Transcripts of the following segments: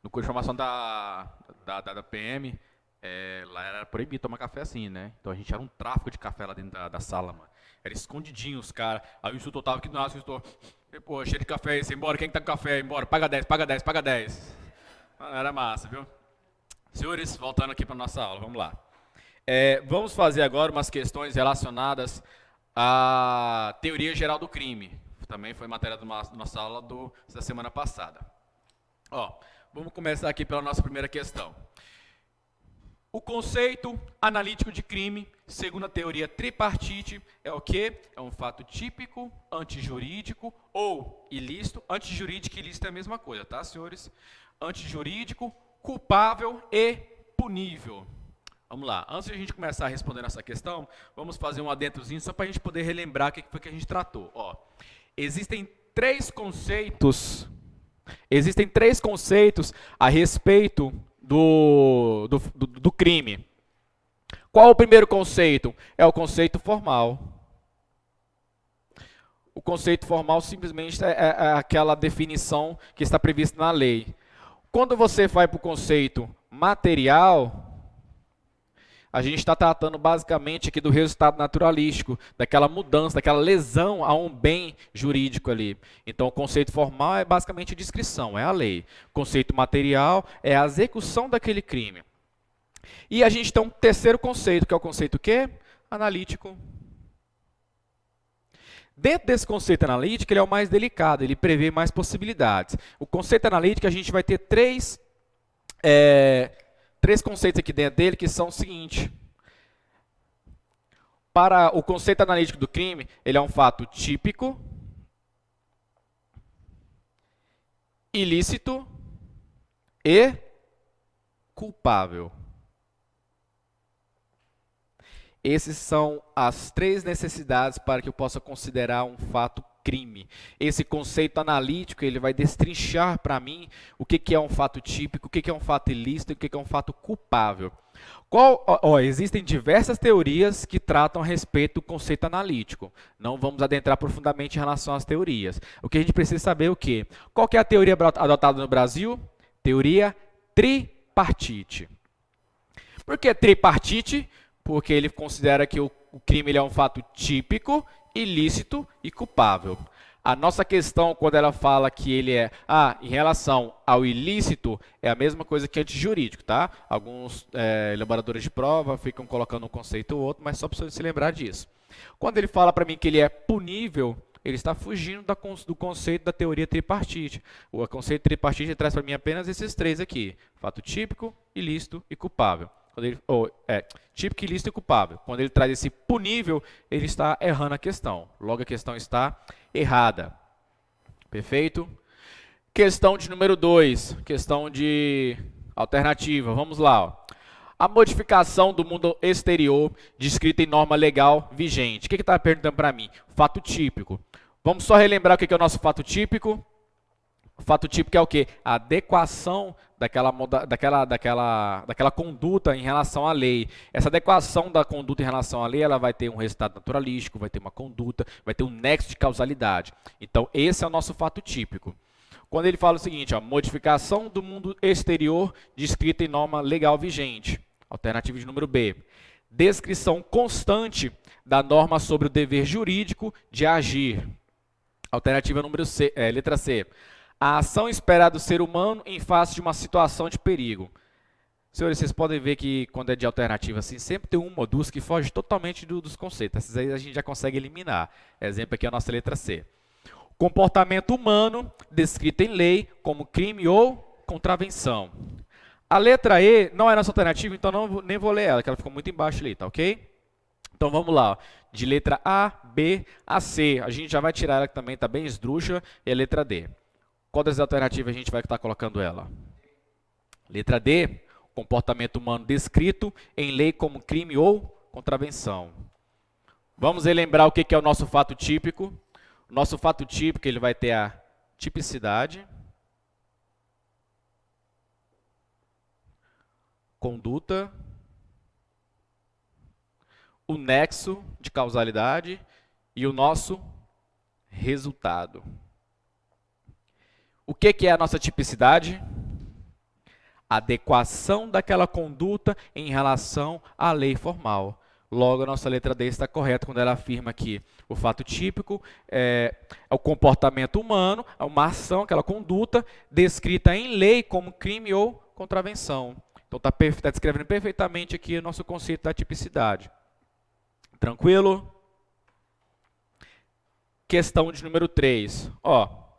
No curso de formação da PM, lá era proibido tomar café assim, né? Então a gente era um tráfico de café lá dentro da sala, mano. Era escondidinho os caras. Aí o instrutor tava aqui do nosso instrutor. Pô, cheio de café aí, embora. Quem que tá com café? Embora. Paga 10, paga 10, paga 10. Mano, era massa, viu? Senhores, voltando aqui para nossa aula, vamos lá. Vamos fazer agora umas questões relacionadas à teoria geral do crime. Também foi matéria da nossa aula da semana passada. Ó, vamos começar aqui pela nossa primeira questão. O conceito analítico de crime, segundo a teoria tripartite, é o quê? É um fato típico, antijurídico ou ilícito. Antijurídico e ilícito é a mesma coisa, tá, senhores? Antijurídico, culpável e punível. Vamos lá, antes de a gente começar a responder essa questão, vamos fazer um adentrozinho só para a gente poder relembrar o que foi que a gente tratou. Ó, existem três conceitos a respeito do crime. Qual o primeiro conceito? É o conceito formal. O conceito formal simplesmente é aquela definição que está prevista na lei. Quando você vai para o conceito material, a gente está tratando basicamente aqui do resultado naturalístico, daquela mudança, daquela lesão a um bem jurídico ali. Então, o conceito formal é basicamente descrição, é a lei. O conceito material é a execução daquele crime. E a gente tem um terceiro conceito, que é o conceito o quê? Analítico. Dentro desse conceito analítico, ele é o mais delicado, ele prevê mais possibilidades. O conceito analítico, a gente vai ter três conceitos aqui dentro dele, que são o seguinte. Para o conceito analítico do crime, ele é um fato típico, ilícito e culpável. Essas são as três necessidades para que eu possa considerar um fato crime. Esse conceito analítico, ele vai destrinchar para mim o que é um fato típico, o que é um fato ilícito e o que é um fato culpável. Existem diversas teorias que tratam a respeito do conceito analítico. Não vamos adentrar profundamente em relação às teorias. O que a gente precisa saber é o quê? Qual que é a teoria adotada no Brasil? Teoria tripartite. Por que tripartite? Porque ele considera que o crime ele é um fato típico, ilícito e culpável. A nossa questão, quando ela fala que ele em relação ao ilícito, é a mesma coisa que antijurídico, tá? Alguns elaboradores de prova ficam colocando um conceito ou outro, mas só para você se lembrar disso. Quando ele fala para mim que ele é punível, ele está fugindo do conceito da teoria tripartite. O conceito tripartite traz para mim apenas esses três aqui: fato típico, ilícito e culpável. Típico, ilícito e culpável. Quando ele traz esse punível, ele está errando a questão. Logo, a questão está errada. Perfeito? Questão de número 2, questão de alternativa. Vamos lá. Ó. A modificação do mundo exterior descrita em norma legal vigente. O que está perguntando para mim? Fato típico. Vamos só relembrar o que é o nosso fato típico? O fato típico é o quê? A adequação daquela conduta em relação à lei. Essa adequação da conduta em relação à lei, ela vai ter um resultado naturalístico, vai ter uma conduta, vai ter um nexo de causalidade. Então, esse é o nosso fato típico. Quando ele fala o seguinte, ó, modificação do mundo exterior descrita em norma legal vigente. Alternativa de número B. Descrição constante da norma sobre o dever jurídico de agir. Alternativa número C, letra C. A ação esperada do ser humano em face de uma situação de perigo. Senhores, vocês podem ver que quando é de alternativa assim, sempre tem uma ou duas que fogem totalmente dos conceitos. Essas aí a gente já consegue eliminar. Exemplo aqui é a nossa letra C. Comportamento humano descrito em lei como crime ou contravenção. A letra E não é nossa alternativa, então nem vou ler ela, que ela ficou muito embaixo ali, tá ok? Então vamos lá, de letra A, B a C. A gente já vai tirar ela que também está bem esdrúxula, e a letra D. Qual das alternativas a gente vai estar colocando ela? Letra D, comportamento humano descrito em lei como crime ou contravenção. Vamos relembrar o que é o nosso fato típico. O nosso fato típico ele vai ter a tipicidade, conduta, o nexo de causalidade e o nosso resultado. O que é a nossa tipicidade? Adequação daquela conduta em relação à lei formal. Logo, a nossa letra D está correta quando ela afirma que o fato típico é o comportamento humano, é uma ação, aquela conduta descrita em lei como crime ou contravenção. Então, está descrevendo perfeitamente aqui o nosso conceito da tipicidade. Tranquilo? Questão de número 3.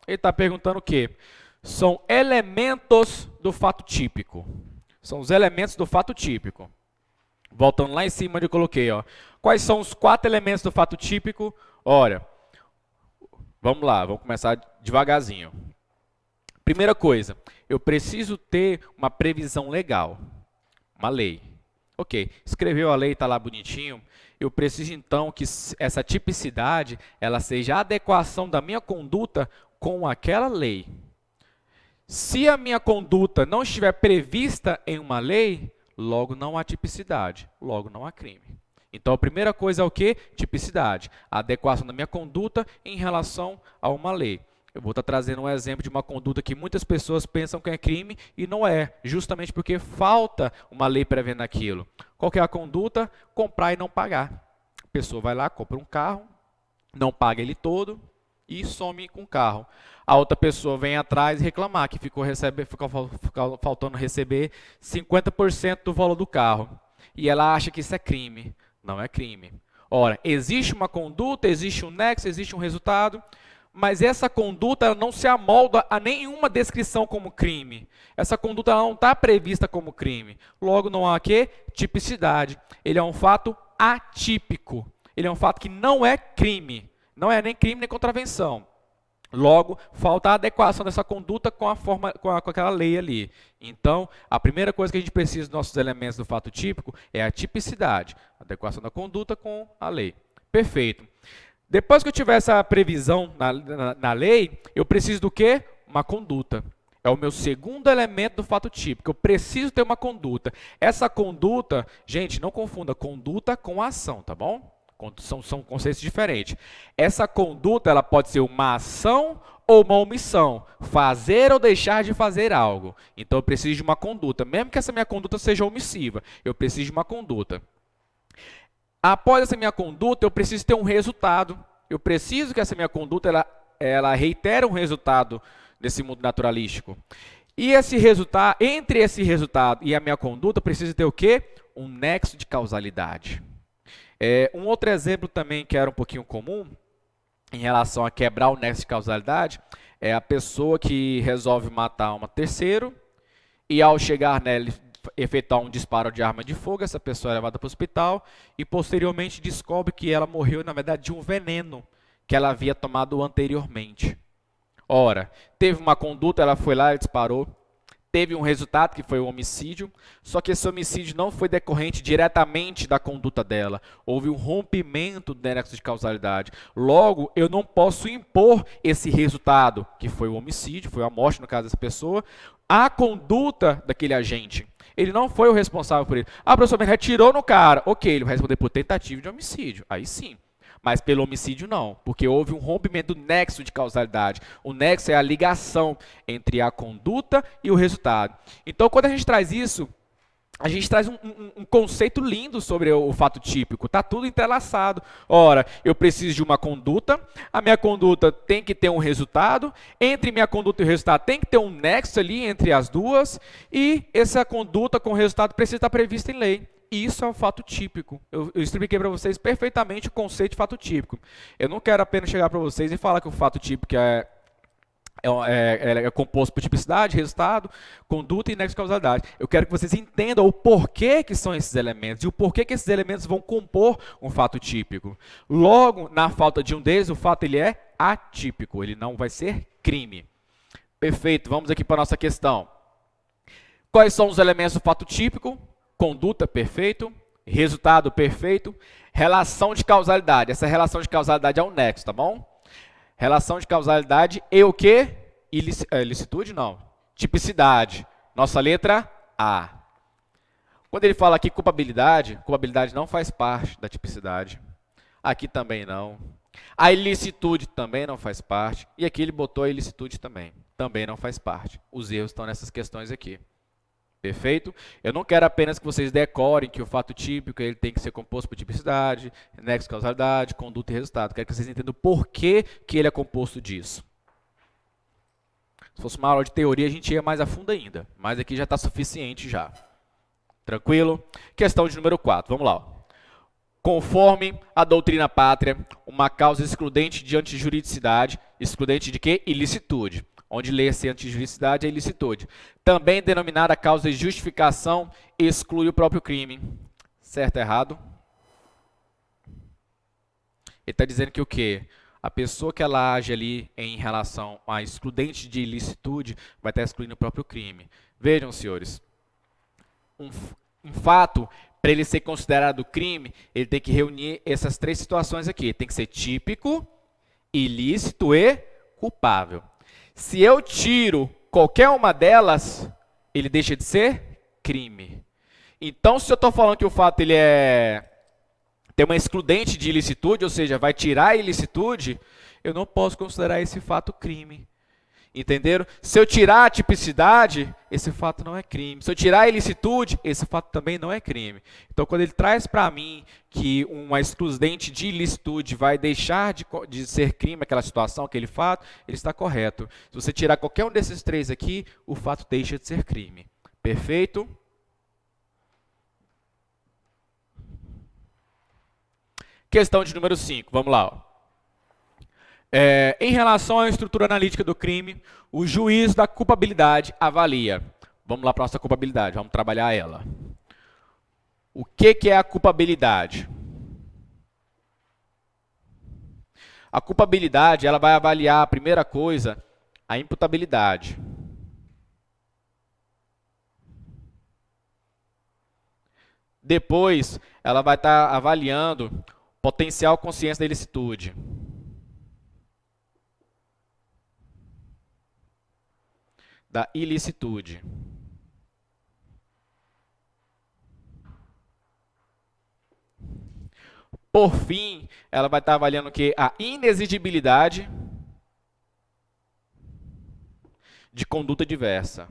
Ele está perguntando o quê? São elementos do fato típico. São os elementos do fato típico. Voltando lá em cima onde eu coloquei. Quais são os 4 elementos do fato típico? Olha, vamos lá, vamos começar devagarzinho. Primeira coisa, eu preciso ter uma previsão legal, uma lei. Ok, escreveu a lei, está lá bonitinho. Eu preciso então que essa tipicidade ela seja a adequação da minha conduta com aquela lei. Se a minha conduta não estiver prevista em uma lei, logo não há tipicidade, logo não há crime. Então a primeira coisa é o quê? Tipicidade, a adequação da minha conduta em relação a uma lei. Eu vou estar trazendo um exemplo de uma conduta que muitas pessoas pensam que é crime e não é, justamente porque falta uma lei prevendo aquilo. Qual que é a conduta? Comprar e não pagar. A pessoa vai lá, compra um carro, não paga ele todo e some com o carro. A outra pessoa vem atrás e reclamar que ficou faltando receber 50% do valor do carro. E ela acha que isso é crime. Não é crime. Ora, existe uma conduta, existe um nexo, existe um resultado, mas essa conduta ela não se amolda a nenhuma descrição como crime. Essa conduta ela não está prevista como crime. Logo, não há o quê? Tipicidade. Ele é um fato atípico. Ele é um fato que não é crime. Não é nem crime nem contravenção. Logo, falta a adequação dessa conduta com aquela lei ali. Então, a primeira coisa que a gente precisa dos nossos elementos do fato típico é a tipicidade. A adequação da conduta com a lei. Perfeito. Depois que eu tiver essa previsão na lei, eu preciso do quê? Uma conduta. É o meu segundo elemento do fato típico. Eu preciso ter uma conduta. Essa conduta, gente, não confunda conduta com ação, tá bom? São conceitos diferentes. Essa conduta ela pode ser uma ação ou uma omissão. Fazer ou deixar de fazer algo. Então eu preciso de uma conduta. Mesmo que essa minha conduta seja omissiva, eu preciso de uma conduta. Após essa minha conduta, eu preciso ter um resultado. Eu preciso que essa minha conduta ela reitere um resultado nesse mundo naturalístico. E esse resultado, entre esse resultado e a minha conduta, eu preciso ter o quê? Um nexo de causalidade. Um outro exemplo também que era um pouquinho comum, em relação a quebrar o nexo de causalidade, é a pessoa que resolve matar uma terceiro e ao chegar nela, efetuar um disparo de arma de fogo, essa pessoa é levada para o hospital e posteriormente descobre que ela morreu, na verdade, de um veneno que ela havia tomado anteriormente. Ora, teve uma conduta, ela foi lá e disparou, teve um resultado que foi o homicídio, só que esse homicídio não foi decorrente diretamente da conduta dela. Houve um rompimento do nexo de causalidade. Logo, eu não posso impor esse resultado, que foi o homicídio, foi a morte no caso dessa pessoa, à conduta daquele agente. Ele não foi o responsável por isso. Ah, professor, mas retirou no cara. Ok, ele vai responder por tentativa de homicídio. Aí sim. Mas pelo homicídio não, porque houve um rompimento do nexo de causalidade. O nexo é a ligação entre a conduta e o resultado. Então, quando a gente traz isso, a gente traz um conceito lindo sobre o fato típico. Está tudo entrelaçado. Ora, eu preciso de uma conduta, a minha conduta tem que ter um resultado, entre minha conduta e o resultado tem que ter um nexo ali entre as duas, e essa conduta com o resultado precisa estar prevista em lei. Isso é um fato típico. Eu expliquei para vocês perfeitamente o conceito de fato típico. Eu não quero apenas chegar para vocês e falar que o fato típico é composto por tipicidade, resultado, conduta e nexo de causalidade. Eu quero que vocês entendam o porquê que são esses elementos e o porquê que esses elementos vão compor um fato típico. Logo, na falta de um deles, o fato ele é atípico, ele não vai ser crime. Perfeito, vamos aqui para a nossa questão. Quais são os elementos do fato típico? Conduta, perfeito. Resultado, perfeito. Relação de causalidade. Essa relação de causalidade é um nexo, tá bom? Relação de causalidade e o quê? Ilicitude, não. Tipicidade. Nossa letra A. Quando ele fala aqui culpabilidade não faz parte da tipicidade. Aqui também não. A ilicitude também não faz parte. E aqui ele botou a ilicitude também. Também não faz parte. Os erros estão nessas questões aqui. Perfeito? Eu não quero apenas que vocês decorem que o fato típico ele tem que ser composto por tipicidade, nexo causalidade, conduta e resultado. Quero que vocês entendam por que ele é composto disso. Se fosse uma aula de teoria, a gente ia mais a fundo ainda. Mas aqui já está suficiente já. Tranquilo? Questão de número 4. Vamos lá. Ó. Conforme a doutrina pátria, uma causa excludente de antijuridicidade, excludente de quê? Ilicitude. Onde lê-se antijuridicidade é ilicitude. Também denominada causa de justificação, exclui o próprio crime. Certo ou errado? Ele está dizendo que o quê? A pessoa que ela age ali em relação a excludente de ilicitude vai estar excluindo o próprio crime. Vejam, senhores, um fato, para ele ser considerado crime, ele tem que reunir essas três situações aqui. Tem que ser típico, ilícito e culpável. Se eu tiro qualquer uma delas, ele deixa de ser crime. Então, se eu estou falando que o fato ele tem uma excludente de ilicitude, ou seja, vai tirar a ilicitude, eu não posso considerar esse fato crime. Entenderam? Se eu tirar a tipicidade, esse fato não é crime. Se eu tirar a ilicitude, esse fato também não é crime. Então, quando ele traz para mim que uma excludente de ilicitude vai deixar de ser crime aquela situação, aquele fato, ele está correto. Se você tirar qualquer um desses três aqui, o fato deixa de ser crime. Perfeito? Questão de número 5, vamos lá. Ó. Em relação à estrutura analítica do crime, o juiz da culpabilidade avalia. Vamos lá para a nossa culpabilidade, vamos trabalhar ela. O que é a culpabilidade? A culpabilidade ela vai avaliar, a primeira coisa, a imputabilidade. Depois, ela vai estar avaliando potencial consciência da ilicitude. Da ilicitude. Por fim, ela vai estar avaliando o quê? A inexigibilidade de conduta diversa.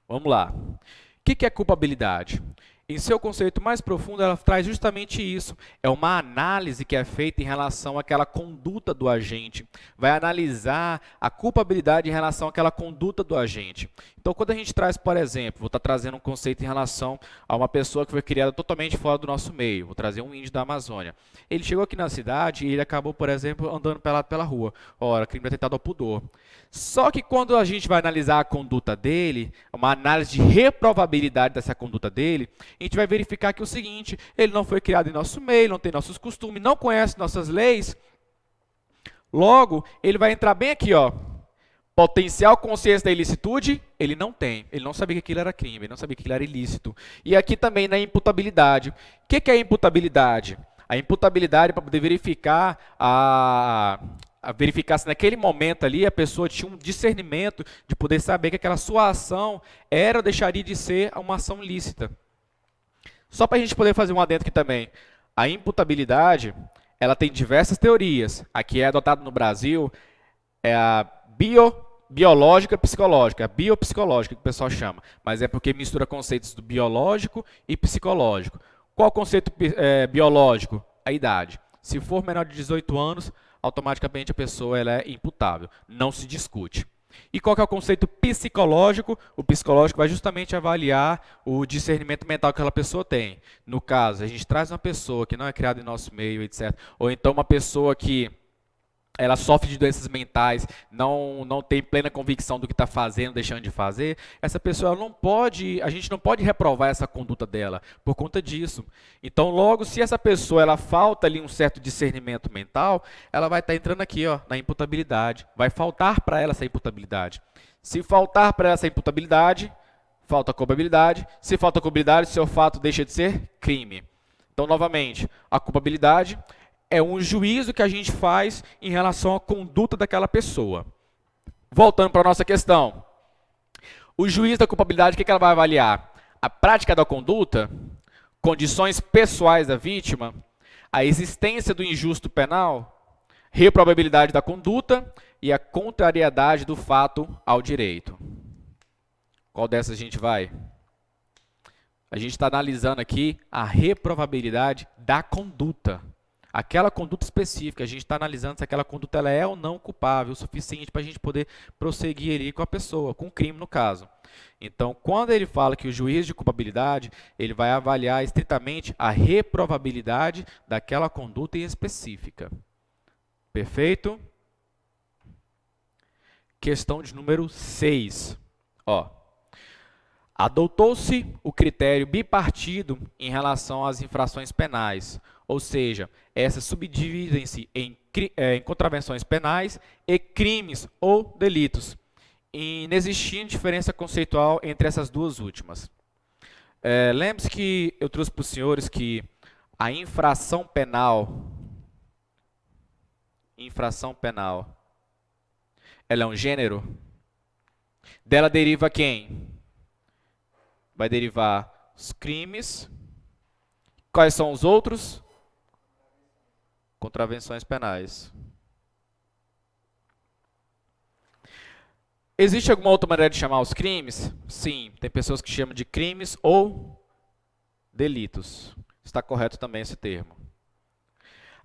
Vamos lá. O que é culpabilidade? Em seu conceito mais profundo, ela traz justamente isso. É uma análise que é feita em relação àquela conduta do agente. Vai analisar a culpabilidade em relação àquela conduta do agente. Então, quando a gente traz, por exemplo, vou estar trazendo um conceito em relação a uma pessoa que foi criada totalmente fora do nosso meio. Vou trazer um índio da Amazônia. Ele chegou aqui na cidade e ele acabou, por exemplo, andando pelado pela rua. Ora, crime atentado ao pudor. Só que quando a gente vai analisar a conduta dele, uma análise de reprovabilidade dessa conduta dele, a gente vai verificar que é o seguinte, ele não foi criado em nosso meio, não tem nossos costumes, não conhece nossas leis. Logo, ele vai entrar bem aqui, ó. Potencial consciência da ilicitude, ele não tem. Ele não sabia que aquilo era crime, ele não sabia que aquilo era ilícito. E aqui também na imputabilidade. O que é a imputabilidade? A imputabilidade é para poder verificar verificar se naquele momento ali a pessoa tinha um discernimento de poder saber que aquela sua ação era ou deixaria de ser uma ação lícita. Só para a gente poder fazer um adendo aqui também. A imputabilidade, ela tem diversas teorias. A que é adotada no Brasil é a biológica psicológica, a biopsicológica que o pessoal chama. Mas é porque mistura conceitos do biológico e psicológico. Qual o conceito biológico? A idade. Se for menor de 18 anos, automaticamente a pessoa ela é imputável. Não se discute. E qual que é o conceito psicológico? O psicológico vai justamente avaliar o discernimento mental que aquela pessoa tem. No caso, a gente traz uma pessoa que não é criada em nosso meio, etc. Ou então uma pessoa que ela sofre de doenças mentais, não tem plena convicção do que está fazendo, deixando de fazer, essa pessoa a gente não pode reprovar essa conduta dela por conta disso. Então, logo, se essa pessoa ela falta ali um certo discernimento mental, ela vai estar entrando aqui, ó, na imputabilidade. Vai faltar para ela essa imputabilidade. Se faltar para ela essa imputabilidade, falta culpabilidade. Se falta culpabilidade, seu fato deixa de ser crime. Então, novamente, a culpabilidade é um juízo que a gente faz em relação à conduta daquela pessoa. Voltando para a nossa questão. O juiz da culpabilidade, o que ela vai avaliar? A prática da conduta, condições pessoais da vítima, a existência do injusto penal, reprovabilidade da conduta, e a contrariedade do fato ao direito. Qual dessas a gente vai? A gente está analisando aqui a reprovabilidade da conduta. Aquela conduta específica, a gente está analisando se aquela conduta ela é ou não culpável o suficiente para a gente poder prosseguir ali com a pessoa, com o crime no caso. Então, quando ele fala que o juiz de culpabilidade, ele vai avaliar estritamente a reprovabilidade daquela conduta em específica. Perfeito? Questão de número 6. Adotou-se o critério bipartido em relação às infrações penais, ou seja, essas subdividem-se em contravenções penais e crimes ou delitos, inexistindo diferença conceitual entre essas duas últimas. Lembre-se que eu trouxe para os senhores que a infração penal, ela é um gênero? Dela deriva quem? Vai derivar os crimes. Quais são os outros? Contravenções penais. Existe alguma outra maneira de chamar os crimes? Sim, tem pessoas que chamam de crimes ou delitos. Está correto também esse termo.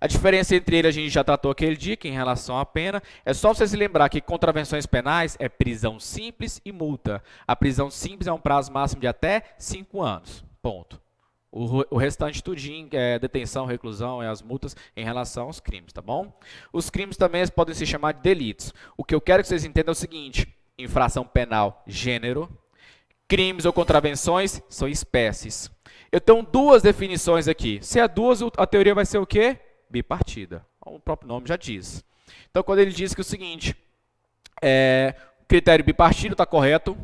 A diferença entre ele a gente já tratou aquele dia, que em relação à pena, é só você se lembrar que contravenções penais é prisão simples e multa. A prisão simples é um prazo máximo de até 5 anos. Ponto. O restante tudinho é detenção, reclusão, é as multas em relação aos crimes, tá bom? Os crimes também podem se chamar de delitos. O que eu quero que vocês entendam é o seguinte: infração penal, gênero. Crimes ou contravenções são espécies. Eu tenho duas definições aqui. Se é duas, a teoria vai ser o quê? Bipartida. O próprio nome já diz. Então, quando ele diz que é o seguinte, critério bipartido está correto.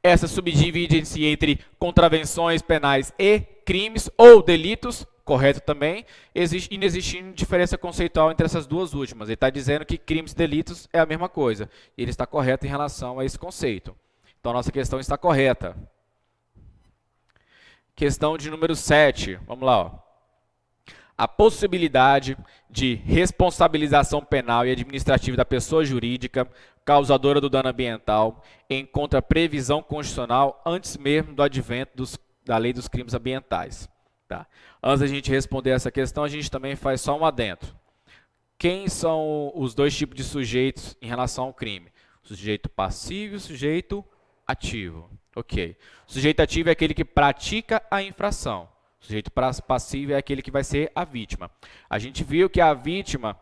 Essa subdivide-se entre contravenções penais e crimes ou delitos, correto também, inexistindo diferença conceitual entre essas duas últimas. Ele está dizendo que crimes e delitos é a mesma coisa. E ele está correto em relação a esse conceito. Então, a nossa questão está correta. Questão de número 7. Vamos lá. A possibilidade de responsabilização penal e administrativa da pessoa jurídica causadora do dano ambiental encontra previsão constitucional antes mesmo do advento da lei dos crimes ambientais. Tá? Antes da gente responder essa questão, a gente também faz só um adendo. Quem são os dois tipos de sujeitos em relação ao crime? O sujeito passivo e o sujeito ativo. Ok. O sujeito ativo é aquele que pratica a infração. O sujeito passivo é aquele que vai ser a vítima. A gente viu que a vítima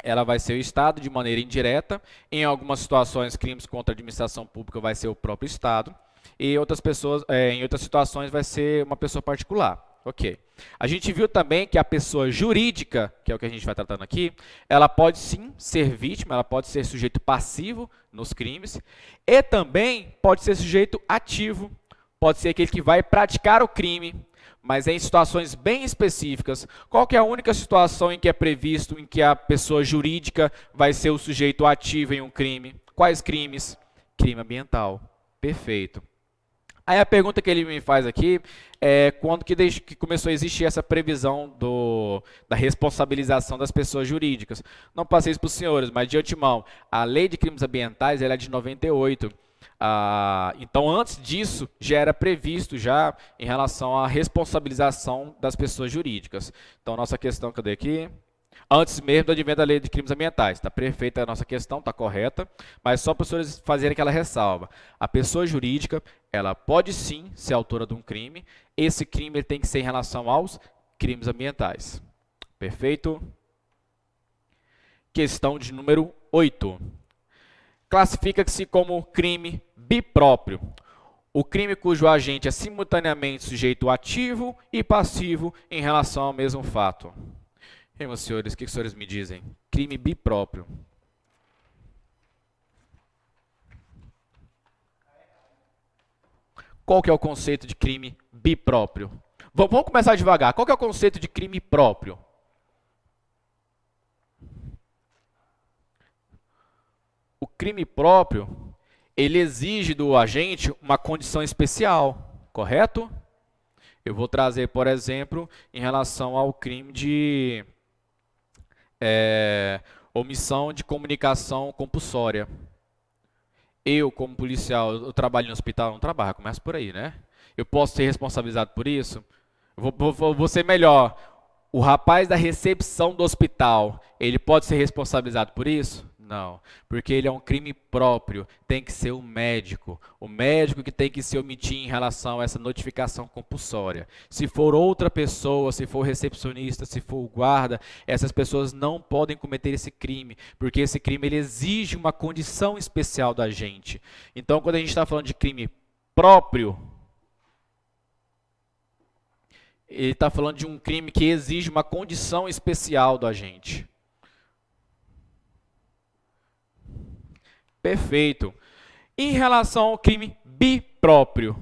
ela vai ser o Estado de maneira indireta. Em algumas situações, crimes contra a administração pública vai ser o próprio Estado. E em outras situações vai ser uma pessoa particular. Ok. A gente viu também que a pessoa jurídica, que é o que a gente vai tratando aqui, ela pode sim ser vítima, ela pode ser sujeito passivo nos crimes e também pode ser sujeito ativo, pode ser aquele que vai praticar o crime, mas em situações bem específicas. Qual que é a única situação em que é previsto em que a pessoa jurídica vai ser o sujeito ativo em um crime? Quais crimes? Crime ambiental. Perfeito. Aí a pergunta que ele me faz aqui é quando que começou a existir essa previsão da responsabilização das pessoas jurídicas. Não passei isso para os senhores, mas de antemão, a lei de crimes ambientais ela é de 98. Então, antes disso, já era previsto já em relação à responsabilização das pessoas jurídicas. Então, nossa questão, cadê aqui? Antes mesmo do advento da lei de crimes ambientais. Está perfeita a nossa questão, está correta, mas só para os senhores fazerem aquela ressalva. A pessoa jurídica, ela pode sim ser autora de um crime. Esse crime ele tem que ser em relação aos crimes ambientais. Perfeito? Questão de número 8. Classifica-se como crime bipróprio. O crime cujo agente é simultaneamente sujeito ativo e passivo em relação ao mesmo fato. E aí, meus senhores, o que os senhores me dizem? Crime bipróprio. Qual que é o conceito de crime bipróprio? Vamos começar devagar. Qual que é o conceito de crime próprio? O crime próprio, ele exige do agente uma condição especial, correto? Eu vou trazer, por exemplo, em relação ao crime de... Omissão de comunicação compulsória. Eu, como policial, eu trabalho no hospital? Não trabalho, começa por aí, né? Eu posso ser responsabilizado por isso? Vou ser melhor. O rapaz da recepção do hospital, ele pode ser responsabilizado por isso? Não, porque ele é um crime próprio, tem que ser o médico que tem que se omitir em relação a essa notificação compulsória. Se for outra pessoa, se for recepcionista, se for o guarda, essas pessoas não podem cometer esse crime, porque esse crime ele exige uma condição especial da gente. Então, quando a gente está falando de crime próprio, ele está falando de um crime que exige uma condição especial do agente. Perfeito. Em relação ao crime bipróprio.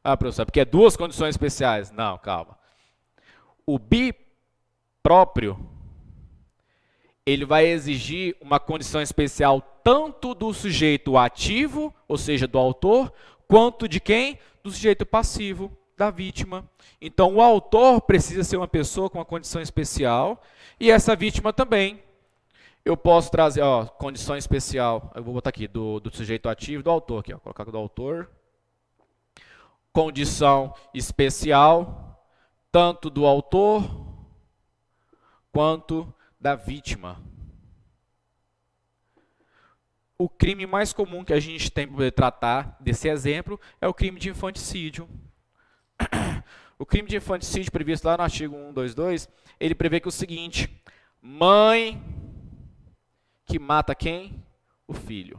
Ah, professor, porque é duas condições especiais. Não, calma. O bipróprio, ele vai exigir uma condição especial tanto do sujeito ativo, ou seja, do autor, quanto de quem? Do sujeito passivo, da vítima. Então, o autor precisa ser uma pessoa com uma condição especial e essa vítima também. Eu posso trazer, condição especial, eu vou botar aqui, do sujeito ativo, do autor, aqui, colocar do autor. Condição especial, tanto do autor quanto da vítima. O crime mais comum que a gente tem para poder tratar desse exemplo é o crime de infanticídio. O crime de infanticídio previsto lá no artigo 122, ele prevê que o seguinte: mãe que mata quem? O filho.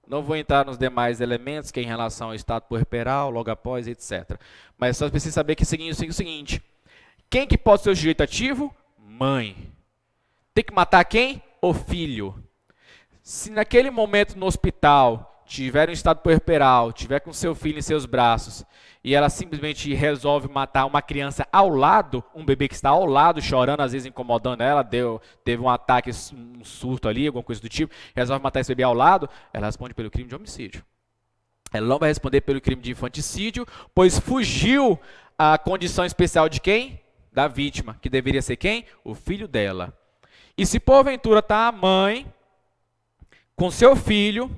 Não vou entrar nos demais elementos, que é em relação ao estado puerperal, logo após, etc. Mas só precisa saber que é o seguinte: quem que pode ser o sujeito ativo? Mãe. Tem que matar quem? O filho. Se naquele momento no hospital tiver um estado puerperal, tiver com seu filho em seus braços, e ela simplesmente resolve matar uma criança ao lado, um bebê que está ao lado, chorando, às vezes incomodando ela, teve um ataque, um surto ali, alguma coisa do tipo, resolve matar esse bebê ao lado, ela responde pelo crime de homicídio. Ela não vai responder pelo crime de infanticídio, pois fugiu a condição especial de quem? Da vítima, que deveria ser quem? O filho dela. E se porventura está a mãe com seu filho,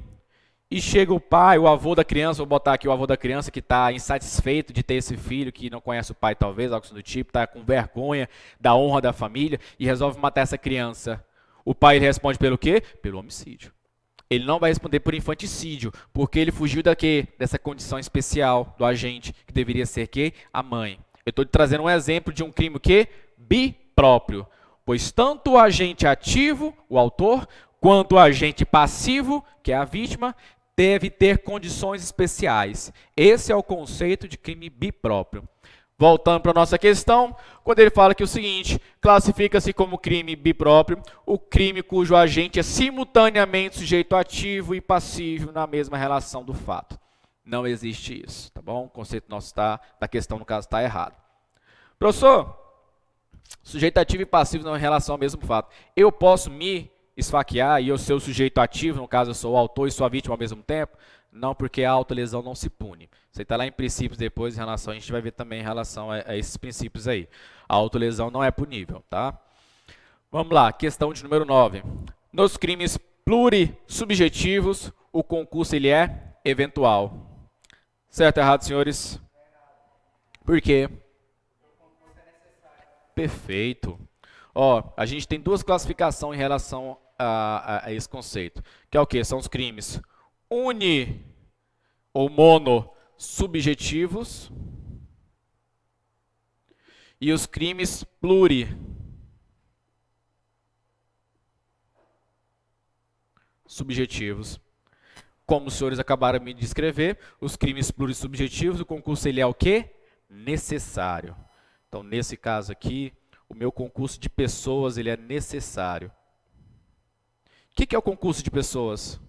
e chega o pai, o avô da criança, vou botar aqui o avô da criança que está insatisfeito de ter esse filho, que não conhece o pai talvez, algo do tipo, está com vergonha da honra da família e resolve matar essa criança. O pai ele responde pelo quê? Pelo homicídio. Ele não vai responder por infanticídio, porque ele fugiu dessa condição especial do agente, que deveria ser quê? A mãe. Eu estou trazendo um exemplo de um crime que bipróprio, pois tanto o agente ativo, o autor, quanto o agente passivo, que é a vítima, deve ter condições especiais. Esse é o conceito de crime bipróprio. Voltando para a nossa questão, quando ele fala que o seguinte, classifica-se como crime bipróprio o crime cujo agente é simultaneamente sujeito ativo e passivo na mesma relação do fato. Não existe isso, tá bom? O conceito nosso da questão, no caso, está errado. Professor, sujeito ativo e passivo não em relação ao mesmo fato. Eu posso me esfaquear e eu ser o sujeito ativo, no caso eu sou o autor e sou a vítima ao mesmo tempo? Não, porque a autolesão não se pune. Você está lá em princípios depois, em relação, a gente vai ver também em relação a esses princípios aí. A autolesão não é punível, tá? Vamos lá, questão de número 9. Nos crimes plurissubjetivos, o concurso ele é eventual. Certo ou errado, senhores? Por quê? Perfeito. A gente tem duas classificações em relação a esse conceito, que é o quê? São os crimes uni ou monossubjetivos e os crimes plurissubjetivos. Como os senhores acabaram de me descrever, os crimes plurissubjetivos, o concurso ele é o quê? Necessário. Então, nesse caso aqui, o meu concurso de pessoas ele é necessário. O que é o concurso de pessoas?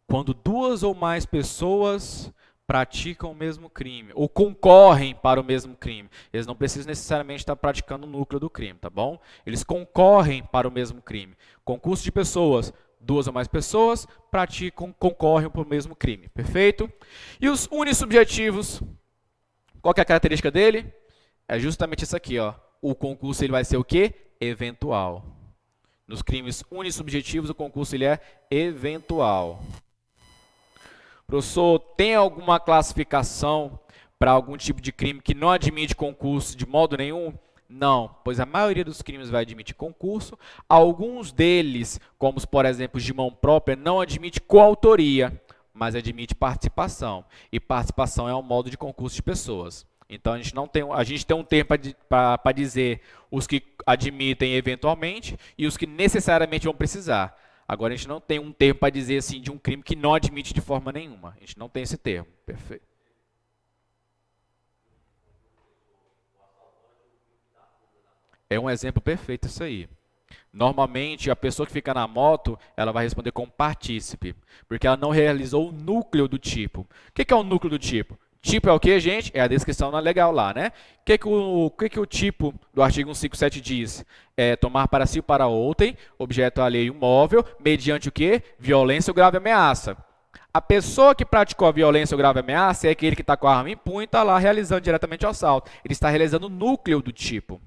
Quando duas ou mais pessoas praticam o mesmo crime, ou concorrem para o mesmo crime. Eles não precisam necessariamente estar praticando o núcleo do crime, tá bom? Eles concorrem para o mesmo crime. Concurso de pessoas, duas ou mais pessoas praticam, concorrem para o mesmo crime, perfeito? E os unissubjetivos, qual que é a característica dele? É justamente isso aqui, ó. O concurso ele vai ser o quê? Eventual. Nos crimes unissubjetivos, o concurso ele é eventual. Professor, tem alguma classificação para algum tipo de crime que não admite concurso de modo nenhum? Não, pois a maioria dos crimes vai admitir concurso. Alguns deles, como por exemplo de mão própria, não admite coautoria, mas admite participação. E participação é um modo de concurso de pessoas. Então a gente tem um termo para dizer os que admitem eventualmente e os que necessariamente vão precisar. Agora a gente não tem um termo para dizer assim de um crime que não admite de forma nenhuma. A gente não tem esse termo. Perfeito. É um exemplo perfeito isso aí. Normalmente, a pessoa que fica na moto, ela vai responder como partícipe, porque ela não realizou o núcleo do tipo. O que é o núcleo do tipo? Tipo é o que, gente? É a descrição na legal lá, né? O que o tipo do artigo 157 diz? É tomar para si ou para outrem, objeto alheio móvel, mediante o que? Violência ou grave ameaça. A pessoa que praticou a violência ou grave ameaça é aquele que está com a arma em punho e está lá realizando diretamente o assalto. Ele está realizando o núcleo do tipo.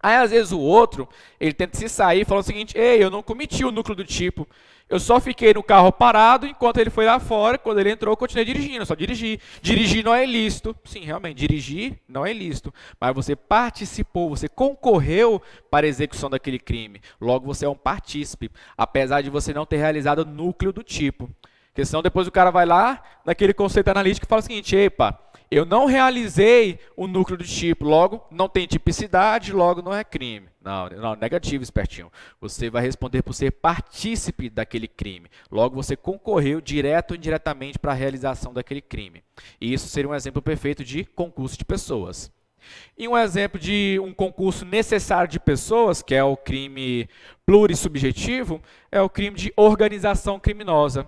Aí, às vezes, o outro, ele tenta se sair falando o seguinte, ei, eu não cometi o núcleo do tipo, eu só fiquei no carro parado enquanto ele foi lá fora, quando ele entrou, eu continuei dirigindo, eu só dirigi. Dirigir não é ilícito. Sim, realmente, dirigir não é ilícito, mas você participou, você concorreu para a execução daquele crime. Logo, você é um partícipe, apesar de você não ter realizado o núcleo do tipo. Porque senão depois o cara vai lá, naquele conceito analítico, e fala o seguinte, epa, eu não realizei o núcleo do tipo, logo não tem tipicidade, logo não é crime. Não, negativo, espertinho. Você vai responder por ser partícipe daquele crime. Logo você concorreu direto ou indiretamente para a realização daquele crime. E isso seria um exemplo perfeito de concurso de pessoas. E um exemplo de um concurso necessário de pessoas, que é o crime plurissubjetivo, é o crime de organização criminosa.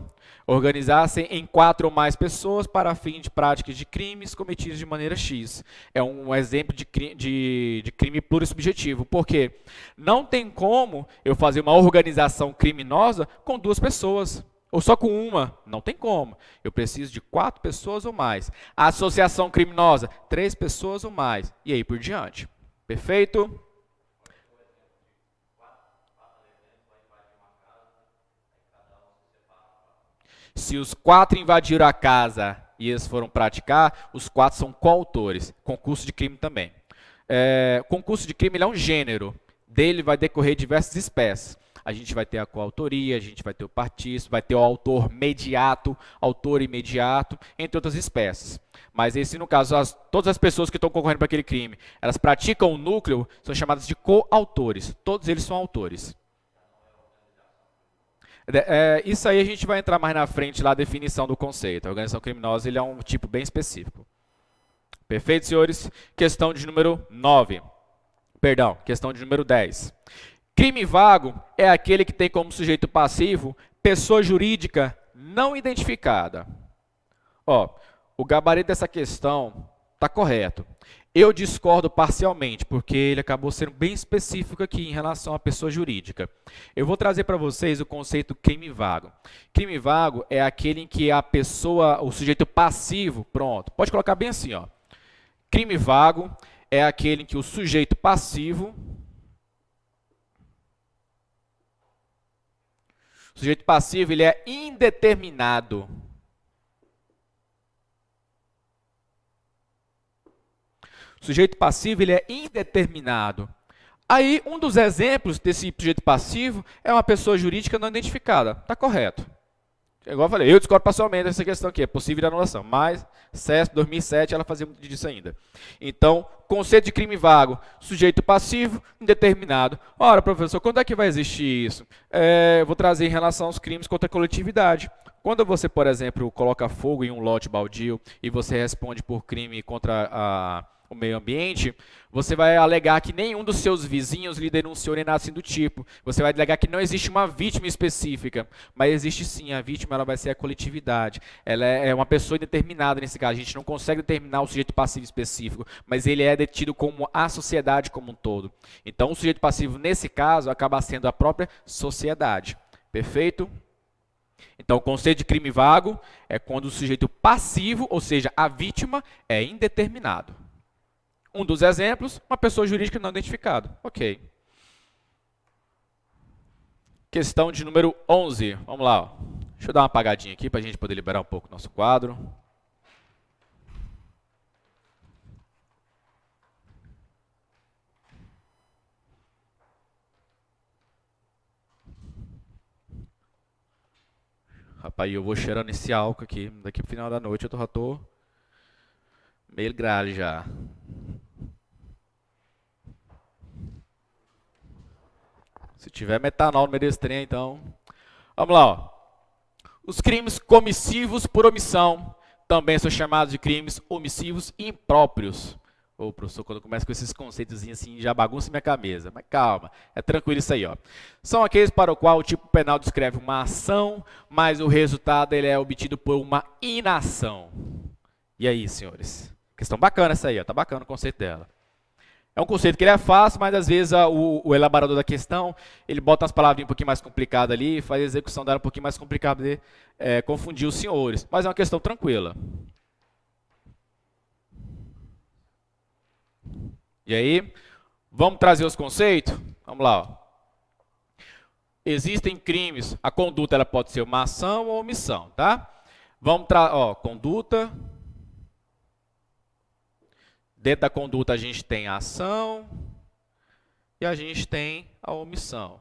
Organizar-se em 4 ou mais pessoas para fim de práticas de crimes cometidos de maneira X. É um exemplo de crime plurissubjetivo, porque não tem como eu fazer uma organização criminosa com 2 pessoas, ou só com uma, não tem como. Eu preciso de 4 pessoas ou mais. A associação criminosa, 3 pessoas ou mais, e aí por diante. Perfeito? Se os 4 invadiram a casa e eles foram praticar, os 4 são coautores. Concurso de crime também. Concurso de crime ele é um gênero. Dele vai decorrer diversas espécies. A gente vai ter a coautoria, a gente vai ter o partícipe, vai ter o autor mediato, autor imediato, entre outras espécies. Mas esse, no caso, todas as pessoas que estão concorrendo para aquele crime, elas praticam o núcleo, são chamadas de coautores. Todos eles são autores. Isso aí a gente vai entrar mais na frente lá, a definição do conceito. A organização criminosa ele é um tipo bem específico. Perfeito, senhores? Questão de número 9. Perdão, questão de número 10. Crime vago é aquele que tem como sujeito passivo pessoa jurídica não identificada. Ó, o gabarito dessa questão está correto. Eu discordo parcialmente, porque ele acabou sendo bem específico aqui em relação à pessoa jurídica. Eu vou trazer para vocês o conceito crime vago. Crime vago é aquele em que a pessoa, o sujeito passivo, pronto, pode colocar bem assim, ó. Crime vago é aquele em que o sujeito passivo, ele é indeterminado. O sujeito passivo ele é indeterminado. Aí, um dos exemplos desse sujeito passivo é uma pessoa jurídica não identificada. Está correto. Igual eu falei, eu discordo parcialmente dessa questão aqui, é possível de anulação. Mas, CESP 2007, ela fazia muito disso ainda. Então, conceito de crime vago, sujeito passivo, indeterminado. Ora, professor, quando é que vai existir isso? Eu vou trazer em relação aos crimes contra a coletividade. Quando você, por exemplo, coloca fogo em um lote baldio e você responde por crime contra o meio ambiente, você vai alegar que nenhum dos seus vizinhos lhe denunciou nem nada assim do tipo. Você vai alegar que não existe uma vítima específica, mas existe sim, a vítima ela vai ser a coletividade. Ela é uma pessoa indeterminada nesse caso, a gente não consegue determinar o sujeito passivo específico, mas ele é detido como a sociedade como um todo. Então o sujeito passivo nesse caso acaba sendo a própria sociedade. Perfeito? Então, o conceito de crime vago é quando o sujeito passivo, ou seja, a vítima, é indeterminado. Um dos exemplos, uma pessoa jurídica não identificada. Ok. Questão de número 11. Vamos lá. Ó. Deixa eu dar uma apagadinha aqui para a gente poder liberar um pouco o nosso quadro. Rapaz, eu vou cheirando esse álcool aqui. Daqui pro final da noite eu já tô meio grale já. Se tiver metanol no meio desse trem, então... Vamos lá, ó. Os crimes comissivos por omissão também são chamados de crimes omissivos impróprios. Ô, professor, quando eu começo com esses conceitos assim, já bagunça minha cabeça. Mas calma, é tranquilo isso aí, ó. São aqueles para o qual o tipo penal descreve uma ação, mas o resultado ele é obtido por uma inação. E aí, senhores? Questão bacana essa aí, ó. Tá bacana o conceito dela. É um conceito que ele é fácil, mas às vezes o elaborador da questão, ele bota umas palavrinhas um pouquinho mais complicadas ali, faz a execução dela um pouquinho mais complicada de confundir os senhores. Mas é uma questão tranquila. E aí, vamos trazer os conceitos? Vamos lá. Ó. Existem crimes, a conduta ela pode ser uma ação ou omissão, tá? Vamos conduta. Dentro da conduta a gente tem a ação e a gente tem a omissão.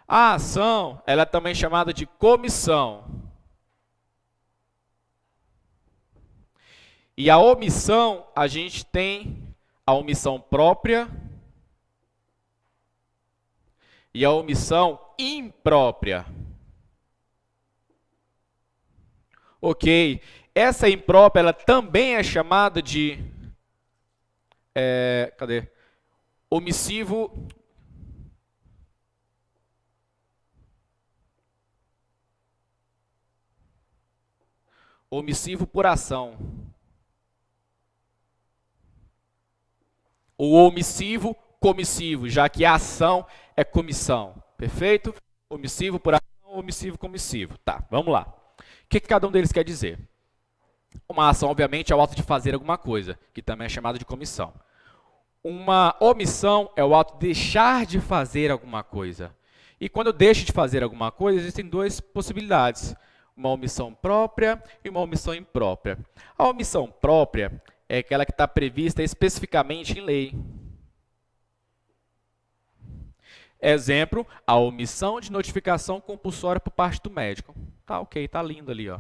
A ação, ela é também chamada de comissão. E a omissão, a gente tem a omissão própria e a omissão imprópria. Ok. Essa imprópria, ela também é chamada de omissivo por ação. O omissivo, comissivo, já que a ação é comissão. Perfeito? Omissivo por ação, omissivo, comissivo. Tá, vamos lá. O que cada um deles quer dizer? Uma ação, obviamente, é o ato de fazer alguma coisa, que também é chamado de comissão. Uma omissão é o ato de deixar de fazer alguma coisa. E quando eu deixo de fazer alguma coisa, existem duas possibilidades. Uma omissão própria e uma omissão imprópria. A omissão própria é aquela que está prevista especificamente em lei. Exemplo, a omissão de notificação compulsória por parte do médico. Tá ok, tá lindo ali, ó.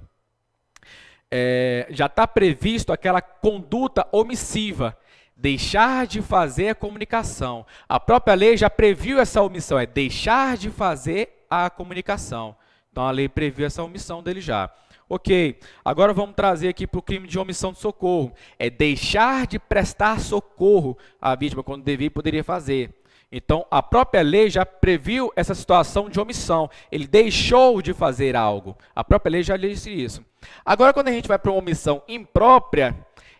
Já está previsto aquela conduta omissiva, deixar de fazer a comunicação. A própria lei já previu essa omissão, é deixar de fazer a comunicação. Então a lei previu essa omissão dele já. Ok, agora vamos trazer aqui para o crime de omissão de socorro. É deixar de prestar socorro à vítima quando devia e poderia fazer. Então, a própria lei já previu essa situação de omissão. Ele deixou de fazer algo. A própria lei já disse isso. Agora, quando a gente vai para uma omissão imprópria,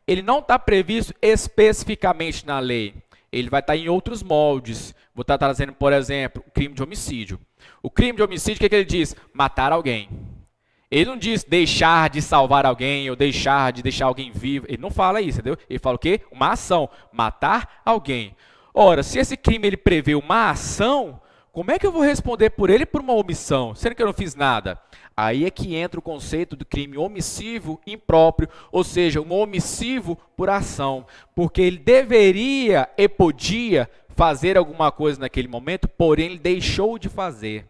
ele não está previsto especificamente na lei. Ele vai estar em outros moldes. Vou estar trazendo, por exemplo, o crime de homicídio. O crime de homicídio, o que ele diz? Matar alguém. Ele não diz deixar de salvar alguém ou deixar de deixar alguém vivo. Ele não fala isso, entendeu? Ele fala o quê? Uma ação. Matar alguém. Ora, se esse crime ele prevê uma ação, como é que eu vou responder por ele por uma omissão, sendo que eu não fiz nada? Aí é que entra o conceito do crime omissivo impróprio, ou seja, um omissivo por ação, porque ele deveria e podia fazer alguma coisa naquele momento, porém ele deixou de fazer.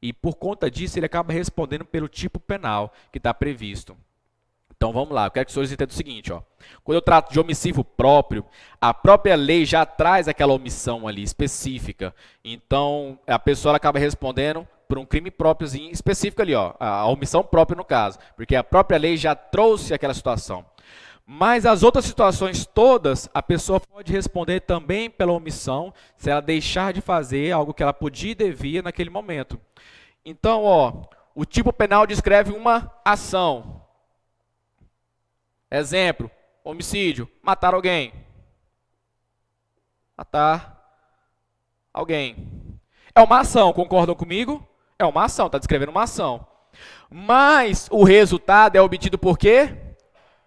E por conta disso ele acaba respondendo pelo tipo penal que está previsto. Então vamos lá, eu quero que os senhores entendam o seguinte, ó. Quando eu trato de omissivo próprio, a própria lei já traz aquela omissão ali específica. Então a pessoa ela acaba respondendo por um crime própriozinho específico ali, ó, a omissão própria no caso, porque a própria lei já trouxe aquela situação. Mas as outras situações todas, a pessoa pode responder também pela omissão, se ela deixar de fazer algo que ela podia e devia naquele momento. Então, ó, o tipo penal descreve uma ação. Exemplo, homicídio, matar alguém. Matar alguém. É uma ação, concordam comigo? É uma ação, está descrevendo uma ação. Mas o resultado é obtido por quê?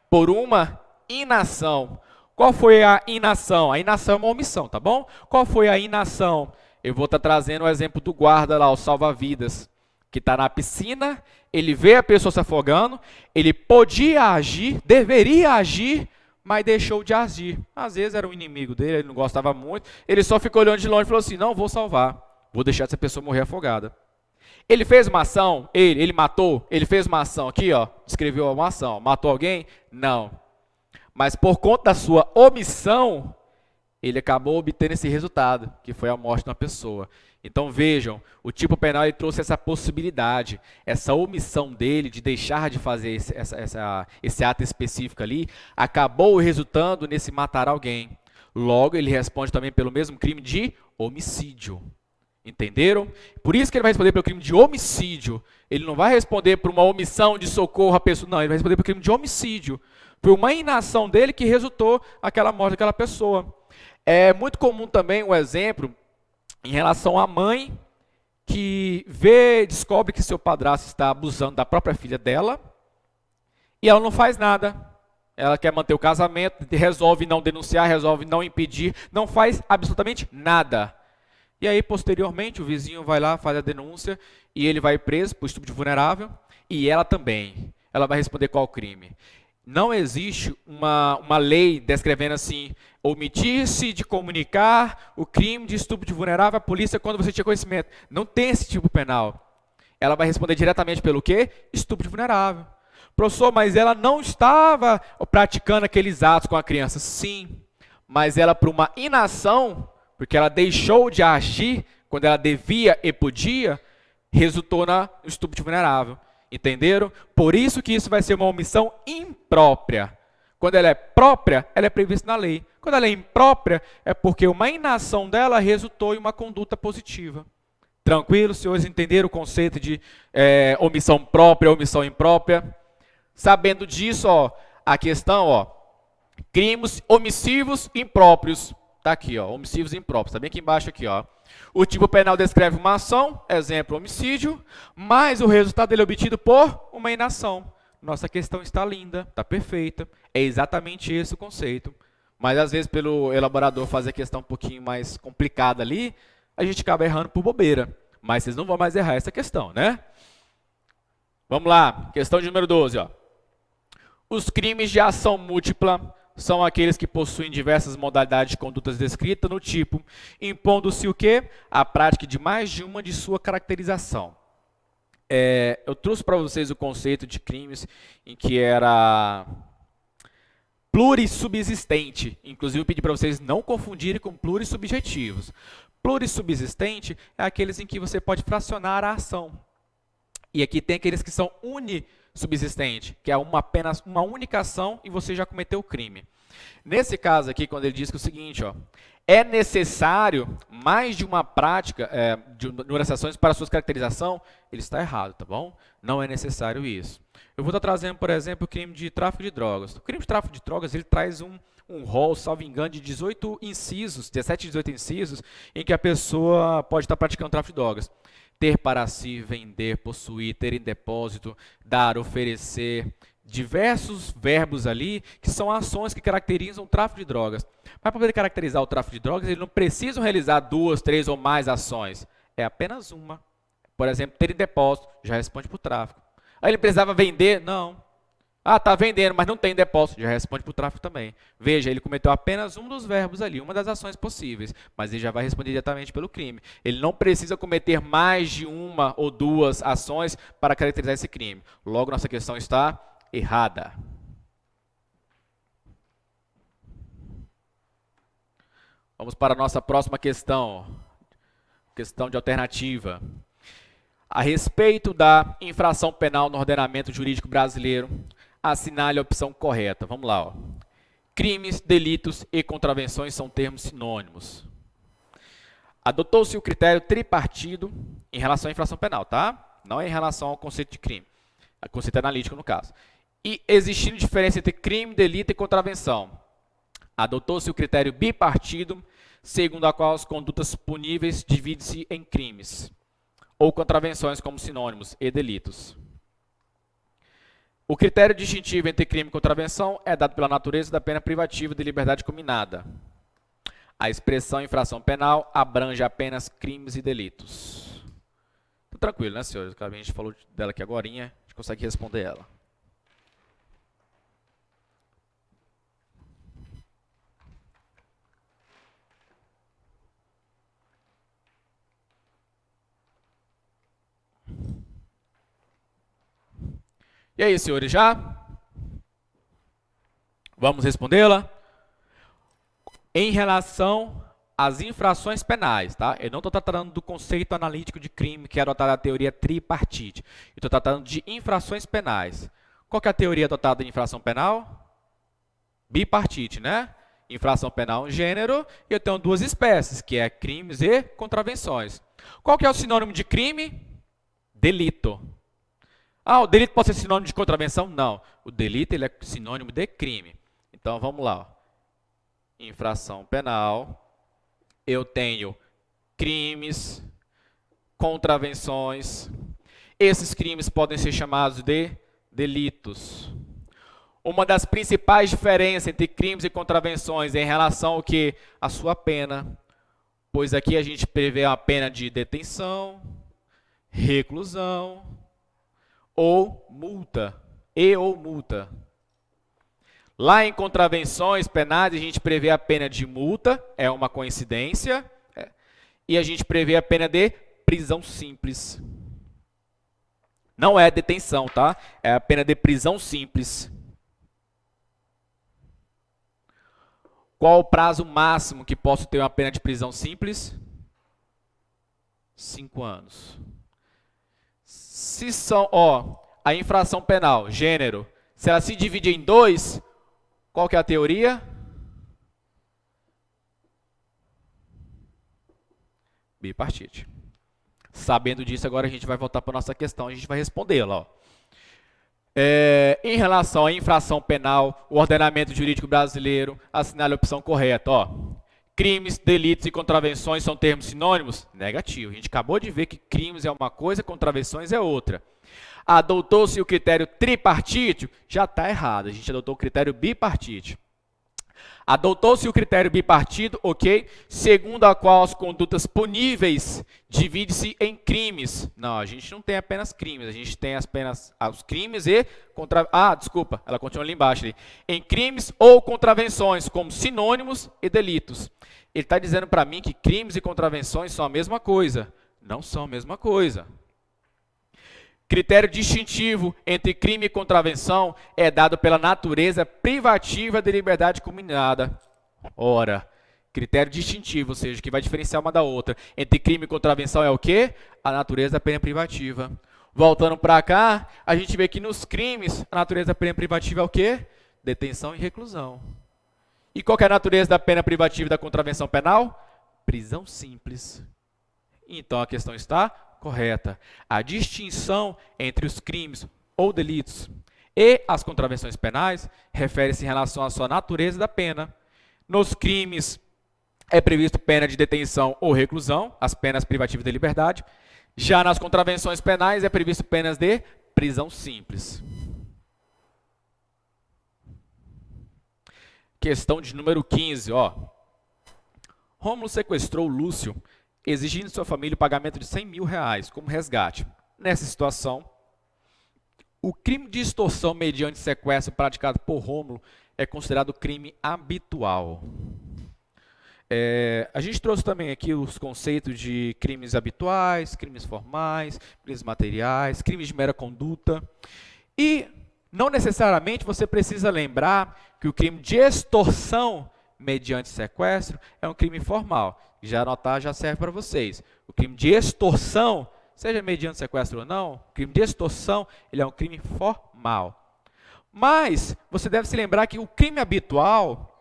Por uma inação. Qual foi a inação? A inação é uma omissão, tá bom? Qual foi a inação? Eu vou estar trazendo o exemplo do guarda lá, o salva-vidas, que está na piscina, ele vê a pessoa se afogando, ele podia agir, deveria agir, mas deixou de agir. Às vezes era um inimigo dele, ele não gostava muito, ele só ficou olhando de longe e falou assim, não, vou salvar, vou deixar essa pessoa morrer afogada. Ele fez uma ação, ele matou, ele fez uma ação aqui, ó, descreveu uma ação, matou alguém? Não. Mas por conta da sua omissão, ele acabou obtendo esse resultado, que foi a morte de uma pessoa. Então vejam, o tipo penal ele trouxe essa possibilidade, essa omissão dele de deixar de fazer esse ato específico ali, acabou resultando nesse matar alguém. Logo, ele responde também pelo mesmo crime de homicídio. Entenderam? Por isso que ele vai responder pelo crime de homicídio. Ele não vai responder por uma omissão de socorro à pessoa, não, ele vai responder pelo crime de homicídio. Foi uma inação dele que resultou aquela morte daquela pessoa. É muito comum também um exemplo em relação à mãe que descobre que seu padrasto está abusando da própria filha dela e ela não faz nada. Ela quer manter o casamento, resolve não denunciar, resolve não impedir, não faz absolutamente nada. E aí, posteriormente, o vizinho vai lá, faz a denúncia e ele vai preso por estupro de vulnerável e ela também. Ela vai responder qual crime? Não existe uma lei descrevendo assim, omitir-se de comunicar o crime de estupro de vulnerável à polícia quando você tinha conhecimento. Não tem esse tipo penal. Ela vai responder diretamente pelo quê? Estupro de vulnerável. Professor, mas ela não estava praticando aqueles atos com a criança. Sim, mas ela por uma inação, porque ela deixou de agir quando ela devia e podia, resultou no estupro de vulnerável. Entenderam? Por isso que isso vai ser uma omissão imprópria. Quando ela é própria, ela é prevista na lei. Quando ela é imprópria, é porque uma inação dela resultou em uma conduta positiva. Tranquilo, senhores? Entenderam o conceito de omissão própria, omissão imprópria? Sabendo disso, ó, a questão, ó, crimes omissivos impróprios. Está aqui, ó, homicídios impróprios. Está bem aqui embaixo, aqui, ó. O tipo penal descreve uma ação, exemplo, homicídio, mas o resultado dele é obtido por uma inação. Nossa questão está linda, está perfeita. É exatamente esse o conceito. Mas, às vezes, pelo elaborador fazer a questão um pouquinho mais complicada ali, a gente acaba errando por bobeira. Mas vocês não vão mais errar essa questão, né? Vamos lá, questão de número 12, ó. Os crimes de ação múltipla são aqueles que possuem diversas modalidades de condutas descritas no tipo, impondo-se o quê? A prática de mais de uma de sua caracterização. Eu trouxe para vocês o conceito de crimes em que era plurissubsistente. Inclusive, eu pedi para vocês não confundirem com plurissubjetivos. Plurissubsistente é aqueles em que você pode fracionar a ação. E aqui tem aqueles que são unissubsistente, que é apenas uma única ação e você já cometeu o crime. Nesse caso aqui, quando ele diz que é o seguinte, ó, é necessário mais de uma prática de número de ações para suas caracterização, ele está errado, tá bom? Não é necessário isso. Eu vou estar trazendo, por exemplo, o crime de tráfico de drogas. O crime de tráfico de drogas, ele traz um rol, salvo engano, de 18 incisos, 17, 18 incisos, em que a pessoa pode estar praticando tráfico de drogas. Ter para si, vender, possuir, ter em depósito, dar, oferecer, diversos verbos ali que são ações que caracterizam o tráfico de drogas. Mas para poder caracterizar o tráfico de drogas, eles não precisam realizar 2, 3 ou mais ações. É apenas uma. Por exemplo, ter em depósito, já responde para o tráfico. Aí ele precisava vender? Não. Ah, está vendendo, mas não tem depósito. Já responde para o tráfico também. Veja, ele cometeu apenas um dos verbos ali, uma das ações possíveis, mas ele já vai responder diretamente pelo crime. Ele não precisa cometer mais de uma ou duas ações para caracterizar esse crime. Logo, nossa questão está errada. Vamos para a nossa próxima questão. Questão de alternativa. A respeito da infração penal no ordenamento jurídico brasileiro, assinale a opção correta. Vamos lá. Ó. Crimes, delitos e contravenções são termos sinônimos. Adotou-se o critério tripartido em relação à infração penal, tá? Não é em relação ao conceito de crime. O conceito analítico, no caso. E existindo diferença entre crime, delito e contravenção. Adotou-se o critério bipartido, segundo a qual as condutas puníveis dividem-se em crimes ou contravenções como sinônimos e delitos. O critério distintivo entre crime e contravenção é dado pela natureza da pena privativa de liberdade combinada. A expressão infração penal abrange apenas crimes e delitos. Tá tranquilo, né, senhores? A gente falou dela aqui agora, a gente consegue responder ela. E aí, senhores, já? Vamos respondê-la? Em relação às infrações penais, tá? Eu não estou tratando do conceito analítico de crime, que é adotado a teoria tripartite. Eu estou tratando de infrações penais. Qual que é a teoria adotada de infração penal? Bipartite, né? Infração penal, um gênero, e eu tenho duas espécies, que é crimes e contravenções. Qual que é o sinônimo de crime? Delito. Ah, o delito pode ser sinônimo de contravenção? Não. O delito ele é sinônimo de crime. Então, vamos lá. Ó. Infração penal. Eu tenho crimes, contravenções. Esses crimes podem ser chamados de delitos. Uma das principais diferenças entre crimes e contravenções é em relação ao que? A sua pena. Pois aqui a gente prevê a pena de detenção, reclusão ou multa, ou multa. Lá em contravenções penais, a gente prevê a pena de multa, é uma coincidência, e a gente prevê a pena de prisão simples. Não é detenção, tá? É a pena de prisão simples. Qual o prazo máximo que posso ter uma pena de prisão simples? 5 anos. Se são, a infração penal, gênero, se ela se divide em 2, qual que é a teoria? Bipartite. Sabendo disso, agora a gente vai voltar para a nossa questão, a gente vai respondê-la. Em relação à infração penal, o ordenamento jurídico brasileiro assinala a opção correta. Crimes, delitos e contravenções são termos sinônimos? Negativo. A gente acabou de ver que crimes é uma coisa, contravenções é outra. Adotou-se o critério tripartite? Já está errado. A gente adotou o critério bipartite. Adotou-se o critério bipartido, ok? Segundo a qual as condutas puníveis dividem-se em crimes. Não, a gente não tem apenas crimes, a gente tem apenas os crimes e desculpa, ela continua ali embaixo. Ali. Em crimes ou contravenções, como sinônimos e delitos. Ele está dizendo para mim que crimes e contravenções são a mesma coisa. Não são a mesma coisa. Critério distintivo entre crime e contravenção é dado pela natureza privativa de liberdade combinada. Ora, critério distintivo, ou seja, que vai diferenciar uma da outra, entre crime e contravenção é o quê? A natureza da pena privativa. Voltando para cá, a gente vê que nos crimes, a natureza da pena privativa é o quê? Detenção e reclusão. E qual que é a natureza da pena privativa da contravenção penal? Prisão simples. Então, a questão está correta. A distinção entre os crimes ou delitos e as contravenções penais refere-se em relação à sua natureza da pena. Nos crimes é previsto pena de detenção ou reclusão, as penas privativas de liberdade. Já nas contravenções penais é previsto penas de prisão simples. Questão de número 15, Rômulo sequestrou Lúcio, exigindo de sua família o pagamento de 100 mil reais como resgate. Nessa situação, o crime de extorsão mediante sequestro praticado por Rômulo é considerado crime habitual. A gente trouxe também aqui os conceitos de crimes habituais, crimes formais, crimes materiais, crimes de mera conduta. E não necessariamente você precisa lembrar que o crime de extorsão mediante sequestro é um crime formal. Já anotar já serve para vocês. O crime de extorsão, seja mediante sequestro ou não, o crime de extorsão ele é um crime formal. Mas você deve se lembrar que o crime habitual,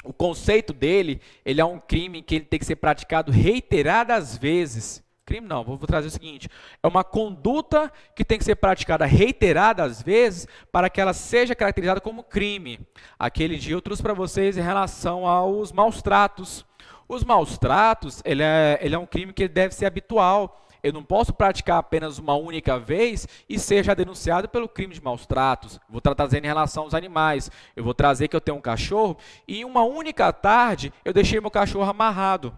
o conceito dele, ele é um crime que ele tem que ser praticado reiteradas vezes. Crime não, vou trazer o seguinte, é uma conduta que tem que ser praticada reiteradas vezes para que ela seja caracterizada como crime. Aquele dia eu trouxe para vocês em relação aos maus tratos. Os maus tratos, ele é um crime que deve ser habitual, Eu não posso praticar apenas uma única vez e ser já denunciado pelo crime de maus tratos. Vou estar trazendo em relação aos animais. Eu vou trazer que eu tenho um cachorro e em uma única tarde eu deixei meu cachorro amarrado.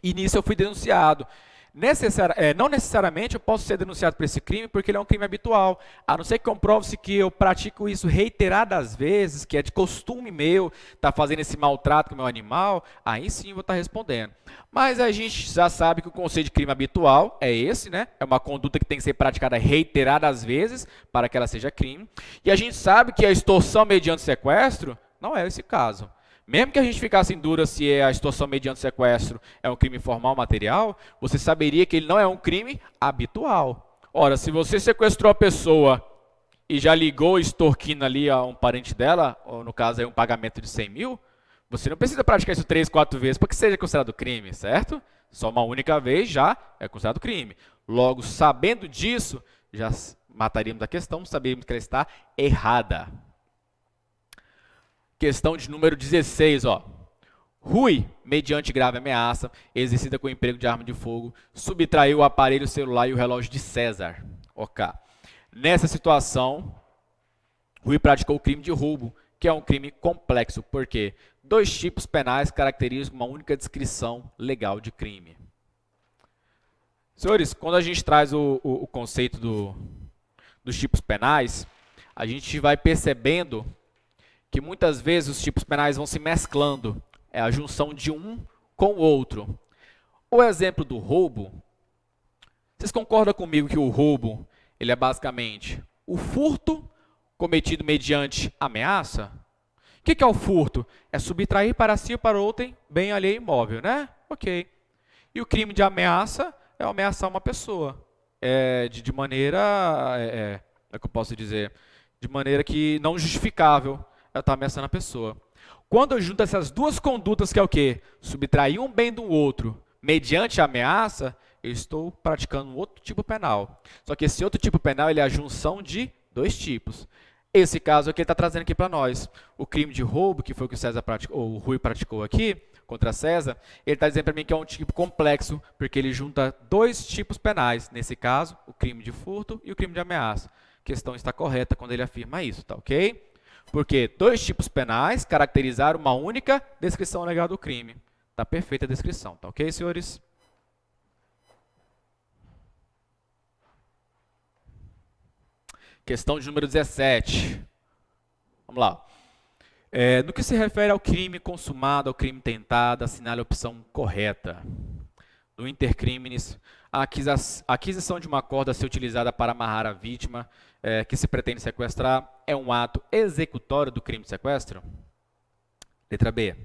E nisso eu fui denunciado. Não necessariamente eu posso ser denunciado por esse crime porque ele é um crime habitual. A não ser que comprove-se que eu pratico isso reiteradas vezes, que é de costume meu estar fazendo esse maltrato com o meu animal, aí sim eu vou estar respondendo. Mas a gente já sabe que o conceito de crime habitual é esse, né? É uma conduta que tem que ser praticada reiteradas vezes para que ela seja crime. E a gente sabe que a extorsão mediante sequestro não é esse caso. Mesmo que a gente ficasse em dúvida se a extorsão mediante sequestro é um crime formal material, você saberia que ele não é um crime habitual. Ora, se você sequestrou a pessoa e já ligou extorquindo ali a um parente dela, ou no caso aí um pagamento de 100 mil, você não precisa praticar isso 3, 4 vezes para que seja considerado crime, certo? Só uma única vez já é considerado crime. Logo, sabendo disso, já mataríamos a questão, saberíamos que ela está errada. Questão de número 16, ó. Rui, mediante grave ameaça, exercida com emprego de arma de fogo, subtraiu o aparelho celular e o relógio de César. Ok. Nessa situação, Rui praticou o crime de roubo, que é um crime complexo, porque 2 tipos penais caracterizam uma única descrição legal de crime. Senhores, quando a gente traz o conceito dos tipos penais, a gente vai percebendo que muitas vezes os tipos penais vão se mesclando. É a junção de um com o outro. O exemplo do roubo, vocês concordam comigo que o roubo ele é basicamente o furto cometido mediante ameaça? O que é o furto? É subtrair para si ou para outrem bem alheio imóvel, né? Ok. E o crime de ameaça é ameaçar uma pessoa. De maneira, como é que eu posso dizer? De maneira que não justificável. Ela está ameaçando a pessoa. Quando eu junto essas 2 condutas, que é o quê? Subtrair um bem do outro, mediante a ameaça, eu estou praticando um outro tipo penal. Só que esse outro tipo penal ele é a junção de 2 tipos. Esse caso aqui ele está trazendo aqui para nós. O crime de roubo, que foi o que o Rui praticou aqui, contra César, ele está dizendo para mim que é um tipo complexo, porque ele junta 2 tipos penais. Nesse caso, o crime de furto e o crime de ameaça. A questão está correta quando ele afirma isso, tá ok? Porque 2 tipos penais caracterizaram uma única descrição legal do crime. Está perfeita a descrição, tá ok, senhores? Questão de número 17. Vamos lá. No que se refere ao crime consumado, ao crime tentado, assinale a opção correta. No intercrimes, a aquisição de uma corda a ser utilizada para amarrar a vítima que se pretende sequestrar é um ato executório do crime de sequestro? Letra B.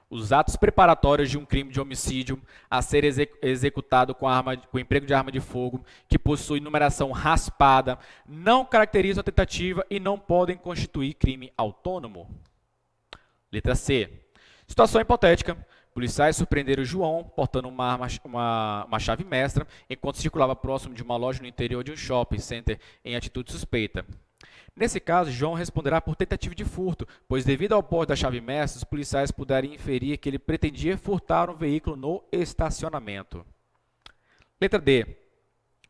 Os atos preparatórios de um crime de homicídio a ser executado com emprego de arma de fogo que possui numeração raspada não caracterizam a tentativa e não podem constituir crime autônomo? Letra C. Situação hipotética. Policiais surpreenderam João portando uma chave mestra enquanto circulava próximo de uma loja no interior de um shopping center em atitude suspeita. Nesse caso, João responderá por tentativa de furto, pois devido ao porte da chave mestra, os policiais puderam inferir que ele pretendia furtar um veículo no estacionamento. Letra D.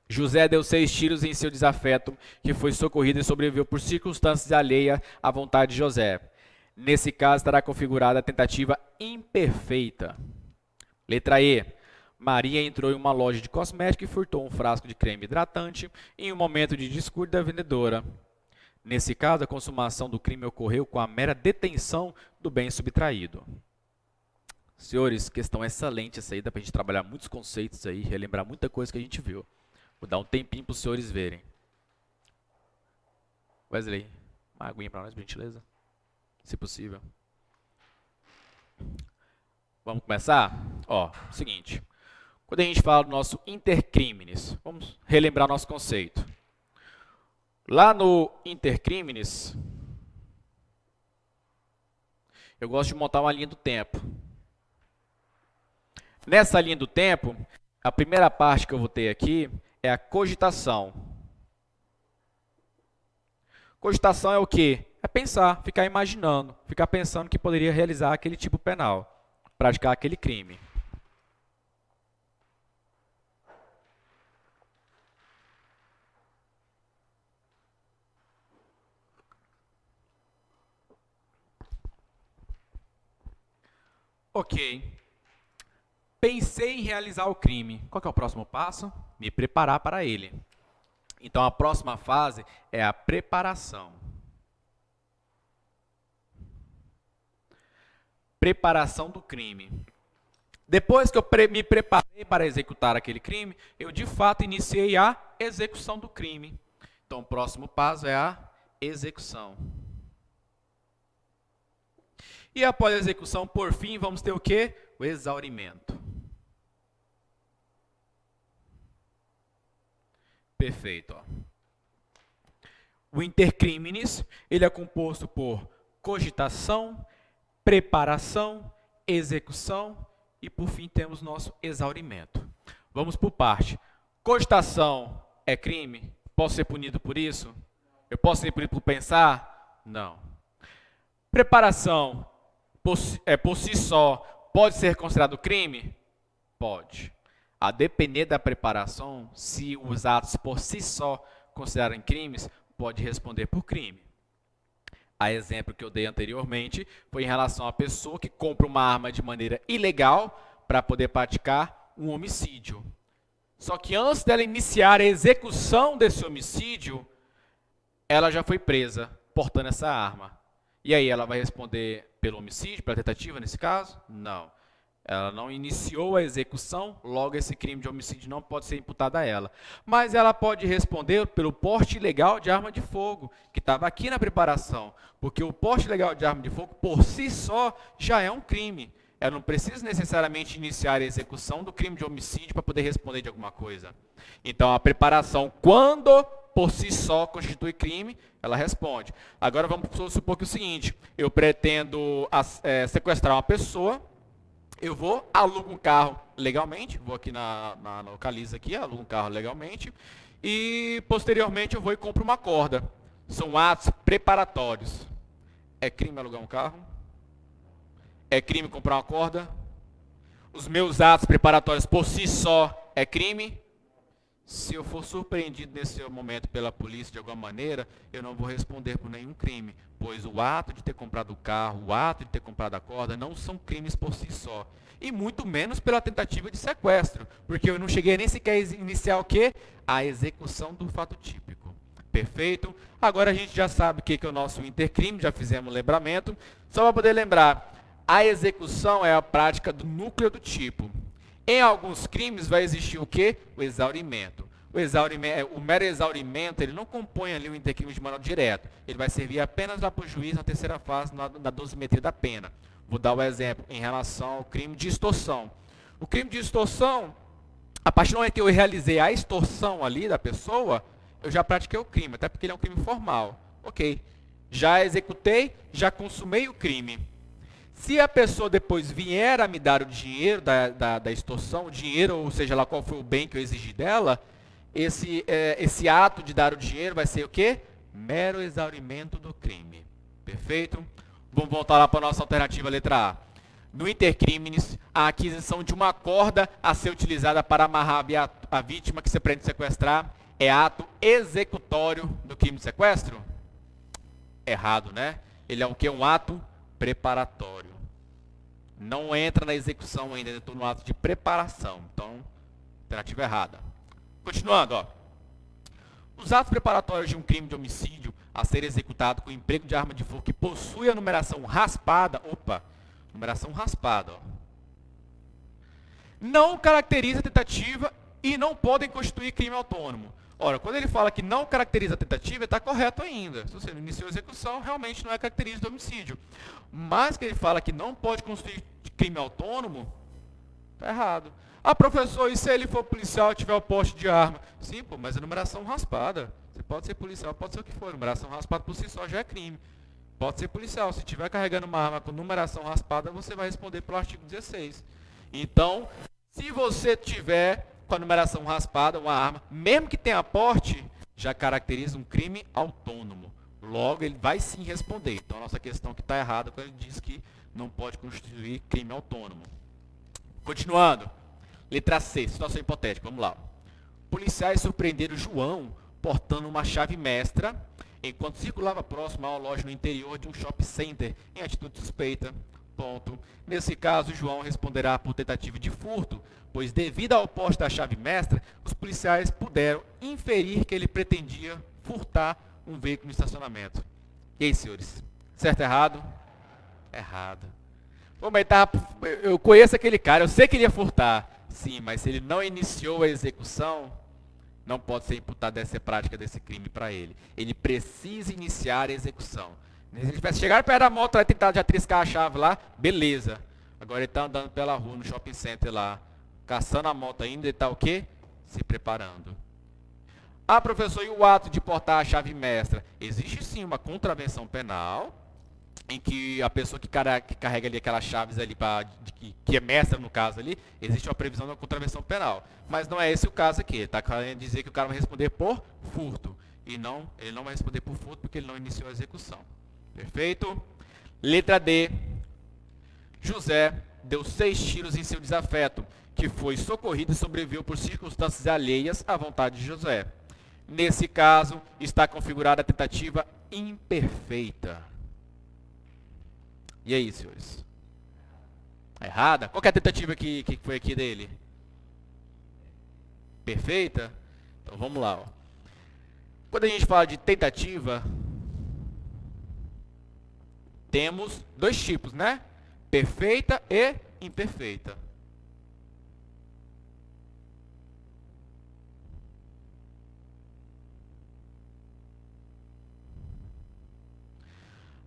José deu 6 tiros em seu desafeto, que foi socorrido e sobreviveu por circunstâncias alheias à vontade de José. Nesse caso, estará configurada a tentativa imperfeita. Letra E. Maria entrou em uma loja de cosméticos e furtou um frasco de creme hidratante em um momento de descuido da vendedora. Nesse caso, a consumação do crime ocorreu com a mera detenção do bem subtraído. Senhores, questão excelente essa aí, dá para a gente trabalhar muitos conceitos aí, relembrar muita coisa que a gente viu. Vou dar um tempinho para os senhores verem. Wesley, uma aguinha para nós, por gentileza? Se possível. Vamos começar? Ó, seguinte. Quando a gente fala do nosso intercrimes, vamos relembrar nosso conceito. Lá no intercrimes, eu gosto de montar uma linha do tempo. Nessa linha do tempo, a primeira parte que eu vou ter aqui é a cogitação. Cogitação é o quê? É pensar, ficar imaginando, ficar pensando que poderia realizar aquele tipo penal, praticar aquele crime. Ok. Pensei em realizar o crime. Qual que é o próximo passo? Me preparar para ele. Então, a próxima fase é a preparação. Preparação do crime. Depois que eu me preparei para executar aquele crime, eu de fato iniciei a execução do crime. Então, o próximo passo é a execução. E após a execução, por fim, vamos ter o quê? O exaurimento. Perfeito. Ó. O intercriminis, ele é composto por cogitação, preparação, execução e, por fim, temos nosso exaurimento. Vamos por parte. Cogitação é crime? Posso ser punido por isso? Eu posso ser punido por pensar? Não. Preparação, por si só, pode ser considerado crime? Pode. A depender da preparação, se os atos por si só considerarem crimes, pode responder por crime. A exemplo que eu dei anteriormente foi em relação à pessoa que compra uma arma de maneira ilegal para poder praticar um homicídio. Só que antes dela iniciar a execução desse homicídio, ela já foi presa portando essa arma. E aí, ela vai responder pelo homicídio, pela tentativa nesse caso? Não. Ela não iniciou a execução, logo esse crime de homicídio não pode ser imputado a ela. Mas ela pode responder pelo porte ilegal de arma de fogo, que estava aqui na preparação. Porque o porte ilegal de arma de fogo, por si só, já é um crime. Ela não precisa necessariamente iniciar a execução do crime de homicídio para poder responder de alguma coisa. Então, a preparação, quando por si só constitui crime, ela responde. Agora, vamos supor que é o seguinte, eu pretendo sequestrar uma pessoa, eu vou, alugo um carro legalmente, vou aqui na localiza aqui, alugo um carro legalmente, e posteriormente eu vou e compro uma corda. São atos preparatórios. É crime alugar um carro? É crime comprar uma corda? Os meus atos preparatórios por si só é crime? Se eu for surpreendido nesse momento pela polícia de alguma maneira, eu não vou responder por nenhum crime, pois o ato de ter comprado o carro, o ato de ter comprado a corda, não são crimes por si só. E muito menos pela tentativa de sequestro, porque eu não cheguei nem sequer a iniciar o quê? A execução do fato típico. Perfeito? Agora a gente já sabe o que é o nosso intercrime, já fizemos o lembramento. Só para poder lembrar, a execução é a prática do núcleo do tipo. Em alguns crimes vai existir o quê? O exaurimento. O mero exaurimento, ele não compõe ali o intercrime de maneira direta. Ele vai servir apenas lá para o juiz na terceira fase, na dosimetria da pena. Vou dar um exemplo em relação ao crime de extorsão. O crime de extorsão, a partir do momento que eu realizei a extorsão ali da pessoa, eu já pratiquei o crime, até porque ele é um crime formal. Ok, já executei, já consumei o crime. Se a pessoa depois vier a me dar o dinheiro da extorsão, o dinheiro, ou seja lá qual foi o bem que eu exigi dela, esse ato de dar o dinheiro vai ser o quê? Mero exaurimento do crime. Perfeito? Vamos voltar lá para a nossa alternativa letra A. No intercrimes, a aquisição de uma corda a ser utilizada para amarrar a vítima que você pretende sequestrar é ato executório do crime de sequestro? Errado, né? Ele é o quê? Um ato preparatório. Não entra na execução ainda, estou no ato de preparação. Então, alternativa errada. Continuando, ó. Os atos preparatórios de um crime de homicídio a ser executado com o emprego de arma de fogo que possui a numeração raspada, numeração raspada, ó, não caracteriza a tentativa e não podem constituir crime autônomo. Ora, quando ele fala que não caracteriza a tentativa, está correto ainda. Se você não iniciou a execução, realmente não é característica de homicídio. Mas que ele fala que não pode constituir crime autônomo, está errado. Ah, professor, e se ele for policial e tiver o porte de arma? Sim, pô, mas é numeração raspada. Você pode ser policial, pode ser o que for. Numeração raspada por si só já é crime. Pode ser policial. Se estiver carregando uma arma com numeração raspada, você vai responder pelo artigo 16. Então, se você tiver com a numeração raspada, uma arma, mesmo que tenha porte, já caracteriza um crime autônomo. Logo, ele vai sim responder. Então, a nossa questão que está errada quando ele diz que não pode constituir crime autônomo. Continuando. Letra C, situação hipotética. Vamos lá. Policiais surpreenderam João portando uma chave mestra enquanto circulava próximo a uma loja no interior de um shopping center em atitude suspeita. ponto. Nesse caso, João responderá por tentativa de furto, pois devido ao poste da chave mestra, os policiais puderam inferir que ele pretendia furtar um veículo no estacionamento. E aí, senhores? Certo ou errado? Errado. Pô, mas eu conheço aquele cara, eu sei que ele ia furtar. Sim, mas se ele não iniciou a execução, não pode ser imputada essa prática desse crime para ele. Ele precisa iniciar a execução. Se ele tivesse chegado perto da moto e tentado já triscar a chave lá, beleza. Agora ele está andando pela rua, no shopping center lá, caçando a moto ainda, ele está o quê? Se preparando. Ah, professor, e o ato de portar a chave mestra? Existe sim uma contravenção penal, em que a pessoa que carrega ali aquelas chaves ali, que é mestra no caso ali, existe uma previsão de uma contravenção penal. Mas não é esse o caso aqui. Ele está querendo dizer que o cara vai responder por furto. E não, ele não vai responder por furto porque ele não iniciou a execução. Perfeito? Letra D. José deu 6 tiros em seu desafeto, que foi socorrido e sobreviveu por circunstâncias alheias à vontade de José. Nesse caso, está configurada a tentativa imperfeita. E aí, senhores? Errada? Qual que é a tentativa que foi aqui dele? Perfeita? Então vamos lá. Ó. Quando a gente fala de tentativa, temos 2 tipos, né? Perfeita e imperfeita.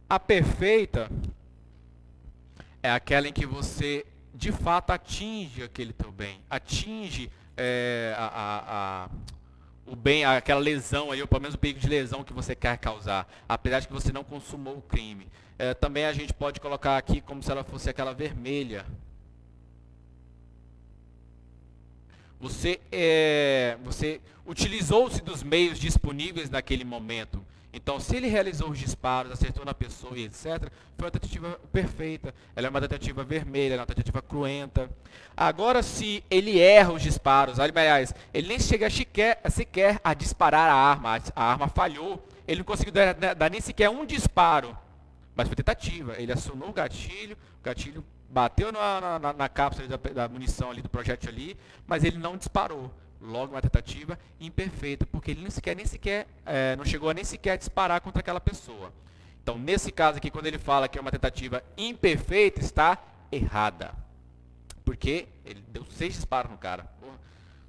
A perfeita é aquela em que você, de fato, atinge aquele teu bem. Atinge o bem, aquela lesão, aí, ou pelo menos o perigo de lesão que você quer causar, apesar de que você não consumou o crime. Também a gente pode colocar aqui como se ela fosse aquela vermelha. Você utilizou-se dos meios disponíveis naquele momento. Então, se ele realizou os disparos, acertou na pessoa e etc., foi uma tentativa perfeita. Ela é uma tentativa vermelha, ela é uma tentativa cruenta. Agora, se ele erra os disparos, aliás, ele nem chega sequer a disparar a arma falhou, ele não conseguiu dar nem sequer um disparo, mas foi tentativa. Ele acionou o gatilho bateu na cápsula da munição ali, do projétil ali, mas ele não disparou. Logo, uma tentativa imperfeita, porque ele não chegou a nem sequer disparar contra aquela pessoa. Então, nesse caso aqui, quando ele fala que é uma tentativa imperfeita, está errada. Porque ele deu 6 disparos no cara. Porra,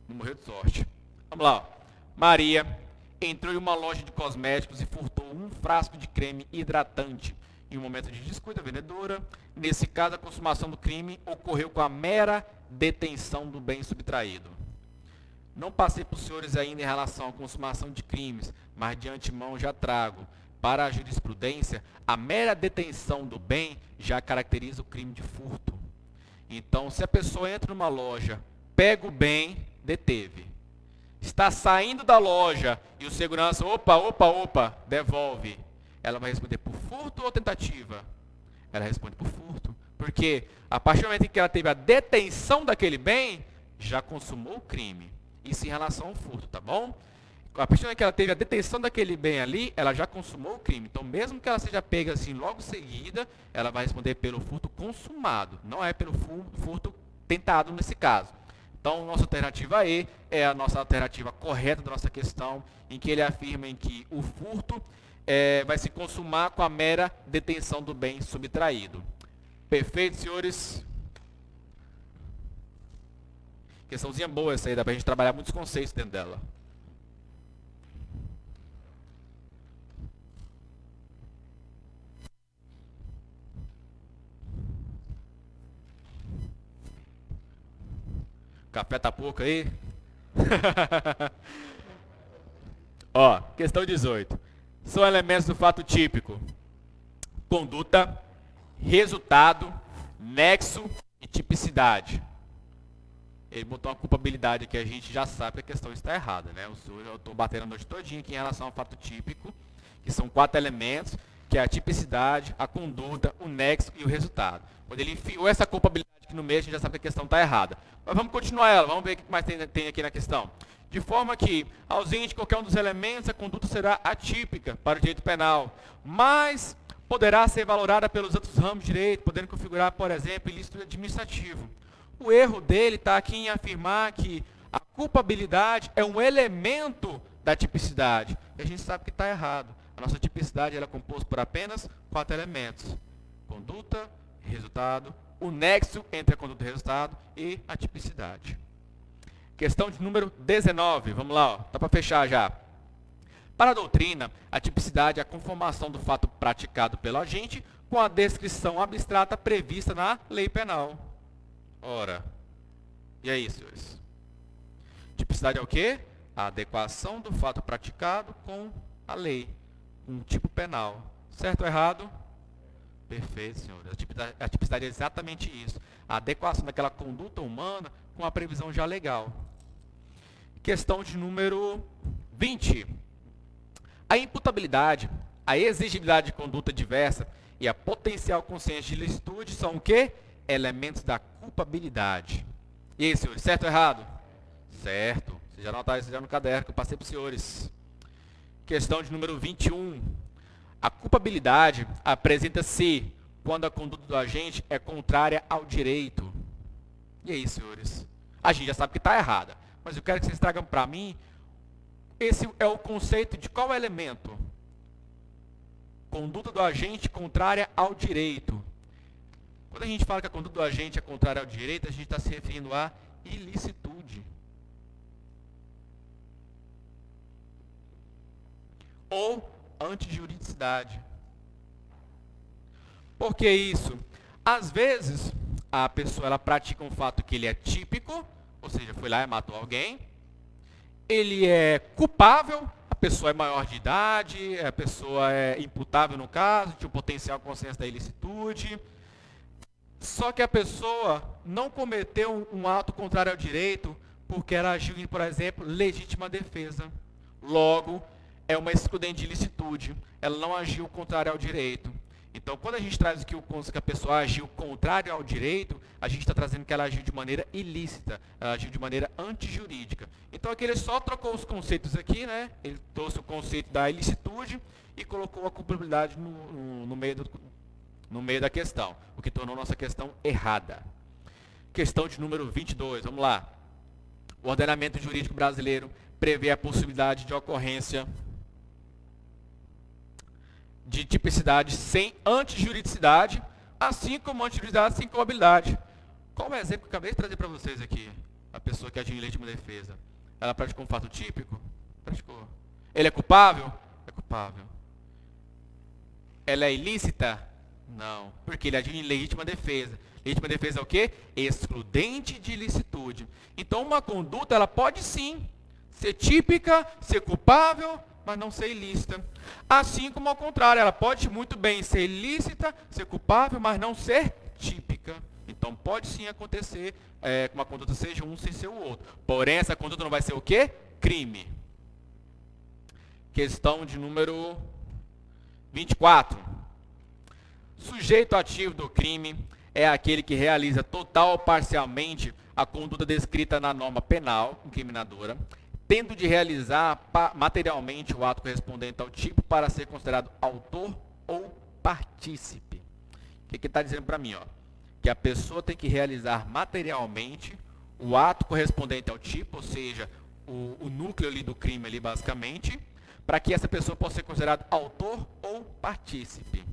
não morreu de sorte. Vamos lá. Ó. Maria entrou em uma loja de cosméticos e furtou um frasco de creme hidratante. Em um momento de descuido, a vendedora. Nesse caso, a consumação do crime ocorreu com a mera detenção do bem subtraído. Não passei para os senhores ainda em relação à consumação de crimes, mas de antemão já trago. Para a jurisprudência, a mera detenção do bem já caracteriza o crime de furto. Então, se a pessoa entra numa loja, pega o bem, deteve. Está saindo da loja e o segurança, opa, devolve. Ela vai responder por furto ou tentativa? Ela responde por furto. Porque a partir do momento em que ela teve a detenção daquele bem, já consumou o crime. Isso em relação ao furto, tá bom? A partir do momento que ela teve a detenção daquele bem ali, ela já consumou o crime. Então, mesmo que ela seja pega assim logo em seguida, ela vai responder pelo furto consumado. Não é pelo furto tentado nesse caso. Então, nossa alternativa E é a nossa alternativa correta da nossa questão, em que ele afirma em que o furto vai se consumar com a mera detenção do bem subtraído. Perfeito, senhores? Questãozinha boa essa aí, dá pra gente trabalhar muitos conceitos dentro dela. Café tá pouco aí? Ó, questão 18. São elementos do fato típico: conduta, resultado, nexo e tipicidade. Ele botou uma culpabilidade que a gente já sabe que a questão está errada, né? Eu estou batendo a noite todinha aqui em relação ao fato típico, que são 4 elementos, que é a tipicidade, a conduta, o nexo e o resultado. Quando ele enfiou essa culpabilidade aqui no meio, a gente já sabe que a questão está errada. Mas vamos continuar ela, vamos ver o que mais tem aqui na questão. De forma que, ausente qualquer um dos elementos, a conduta será atípica para o direito penal. Mas poderá ser valorada pelos outros ramos de direito, podendo configurar, por exemplo, ilícito administrativo. O erro dele está aqui em afirmar que a culpabilidade é um elemento da tipicidade. E a gente sabe que está errado. A nossa tipicidade ela é composta por apenas 4 elementos: conduta, resultado, o nexo entre a conduta e o resultado e a tipicidade. Questão de número 19. Vamos lá, está para fechar já. Para a doutrina, a tipicidade é a conformação do fato praticado pelo agente com a descrição abstrata prevista na lei penal. Ora, e aí, senhores? Tipicidade é o quê? A adequação do fato praticado com a lei, um tipo penal. Certo ou errado? Perfeito, senhores. A tipicidade é exatamente isso. A adequação daquela conduta humana com a previsão já legal. Questão de número 20. A imputabilidade, a exigibilidade de conduta diversa e a potencial consciência de ilicitude são o quê? Elementos da culpabilidade. E aí, senhores, certo ou errado? Certo. Vocês já notaram isso já no caderno que eu passei para os senhores. Questão de número 21. A culpabilidade apresenta-se quando a conduta do agente é contrária ao direito. E aí, senhores? A gente já sabe que está errada, mas eu quero que vocês tragam para mim, esse é o conceito de qual elemento? Conduta do agente contrária ao direito. Quando a gente fala que a conduta do agente é contrária ao direito, a gente está se referindo à ilicitude. Ou antijuridicidade. Por que isso? Às vezes, a pessoa ela pratica um fato que ele é típico, ou seja, foi lá e matou alguém. Ele é culpável, a pessoa é maior de idade, a pessoa é imputável no caso, tinha um potencial consciência da ilicitude. Só que a pessoa não cometeu um ato contrário ao direito porque ela agiu em, por exemplo, legítima defesa. Logo, é uma excludente de ilicitude. Ela não agiu contrário ao direito. Então, quando a gente traz aqui o conceito que a pessoa agiu contrário ao direito, a gente está trazendo que ela agiu de maneira ilícita, ela agiu de maneira antijurídica. Então, aqui ele só trocou os conceitos aqui, né? Ele trouxe o conceito da ilicitude e colocou a culpabilidade no meio da questão, o que tornou nossa questão errada. Questão de número 22, vamos lá. O ordenamento jurídico brasileiro prevê a possibilidade de ocorrência de tipicidade sem antijuridicidade, assim como antijuridicidade sem culpabilidade. Qual é o exemplo que eu acabei de trazer para vocês aqui? A pessoa que agiu em legítima defesa. Ela praticou um fato típico? Praticou. Ele é culpável? É culpável. Ela é ilícita? Não, porque ele agiu em legítima defesa. Legítima defesa é o quê? Excludente de ilicitude. Então, uma conduta, ela pode sim ser típica, ser culpável, mas não ser ilícita. Assim como ao contrário, ela pode muito bem ser ilícita, ser culpável, mas não ser típica. Então pode sim acontecer que uma conduta seja um sem ser o outro. Porém, essa conduta não vai ser o quê? Crime. Questão de número 24. Sujeito ativo do crime é aquele que realiza total ou parcialmente a conduta descrita na norma penal incriminadora, tendo de realizar materialmente o ato correspondente ao tipo para ser considerado autor ou partícipe. O que ele está dizendo para mim? Ó? Que a pessoa tem que realizar materialmente o ato correspondente ao tipo, ou seja, o núcleo ali do crime ali basicamente, para que essa pessoa possa ser considerada autor ou partícipe.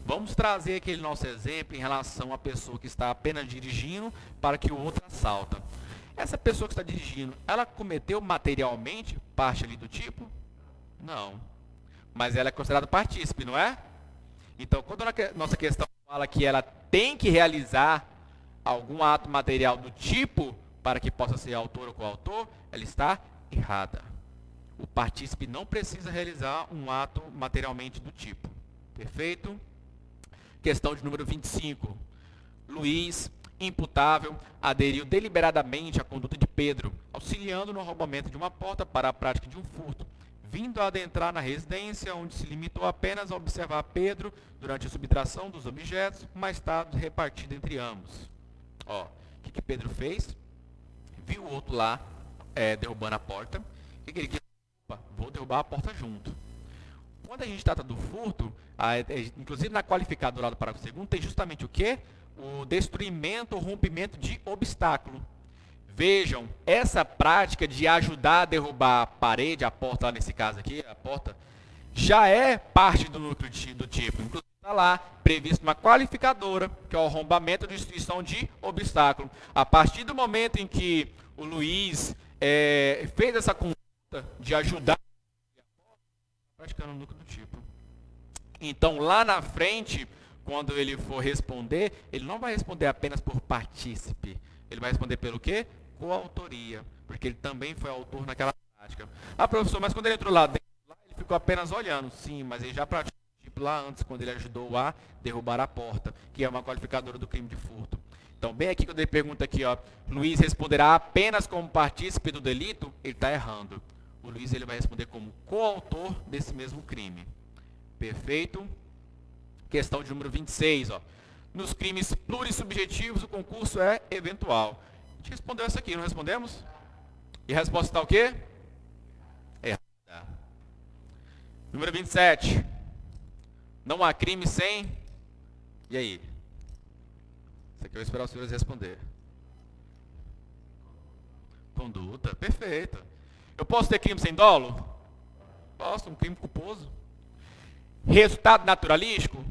Vamos trazer aquele nosso exemplo em relação à pessoa que está apenas dirigindo para que o outro assalta. Essa pessoa que está dirigindo, ela cometeu materialmente parte ali do tipo? Não. Mas ela é considerada partícipe, não é? Então, quando a nossa questão fala que ela tem que realizar algum ato material do tipo para que possa ser autor ou coautor, ela está errada. O partícipe não precisa realizar um ato materialmente do tipo. Perfeito? Questão de número 25. Luiz, imputável, aderiu deliberadamente à conduta de Pedro, auxiliando no arrombamento de uma porta para a prática de um furto, vindo a adentrar na residência, onde se limitou apenas a observar Pedro durante a subtração dos objetos, mais tarde repartido entre ambos. Ó, o que Pedro fez? Viu o outro lá derrubando a porta. O que ele disse? Opa, vou derrubar a porta junto. Quando a gente trata do furto, Inclusive na qualificadora lá do parágrafo 2º, tem justamente o quê? O destruimento ou rompimento de obstáculo. Vejam, essa prática de ajudar a derrubar a parede, a porta lá nesse caso aqui, a porta, já é parte do núcleo do tipo. Inclusive está lá previsto uma qualificadora, que é o arrombamento de destruição de obstáculo. A partir do momento em que o Luiz fez essa conduta de ajudar praticando o núcleo do tipo. Então, lá na frente, quando ele for responder, ele não vai responder apenas por partícipe. Ele vai responder pelo quê? Coautoria. Porque ele também foi autor naquela prática. Ah, professor, mas quando ele entrou lá dentro, ele ficou apenas olhando. Sim, mas ele já praticou o tipo lá antes, quando ele ajudou a derrubar a porta, que é uma qualificadora do crime de furto. Então, bem aqui, quando ele pergunta aqui, ó, Luiz responderá apenas como partícipe do delito, ele está errando. O Luiz ele vai responder como coautor desse mesmo crime. Perfeito? Questão de número 26. Ó. Nos crimes plurissubjetivos, o concurso é eventual. A gente respondeu essa aqui, não respondemos? E a resposta está o quê? Errada. Número 27. Não há crime sem... E aí? Isso aqui eu vou esperar os senhores responder. Conduta, perfeito. Eu posso ter crime sem dolo? Posso, um crime culposo. Resultado naturalístico?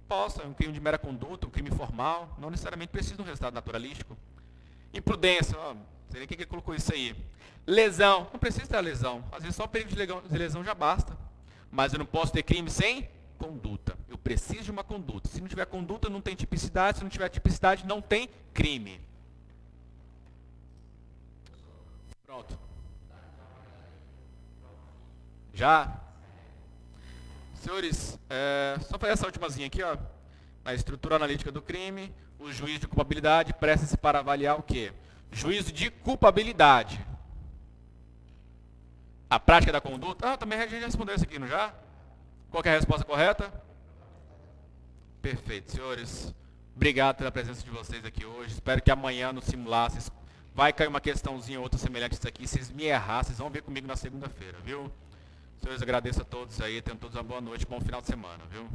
Posso, é um crime de mera conduta, um crime formal. Não necessariamente precisa de um resultado naturalístico. Imprudência, ó, não sei nem quem que colocou isso aí. Lesão, não precisa ter lesão. Às vezes só o período de lesão já basta. Mas eu não posso ter crime sem conduta. Eu preciso de uma conduta. Se não tiver conduta, não tem tipicidade. Se não tiver tipicidade, não tem crime. Pronto. Já? Senhores, só fazer essa ultimazinha aqui, ó. Na estrutura analítica do crime, o juízo de culpabilidade presta-se para avaliar o quê? Juízo de culpabilidade. A prática da conduta. Ah, também a gente já respondeu isso aqui, não já? Qual que é a resposta correta? Perfeito, senhores. Obrigado pela presença de vocês aqui hoje. Espero que amanhã no simulado vai cair uma questãozinha ou outra semelhante a isso aqui. Se vocês me errar, vocês vão ver comigo na segunda-feira, viu? Senhores, agradeço a todos aí. Tenham todos uma boa noite, bom final de semana, viu?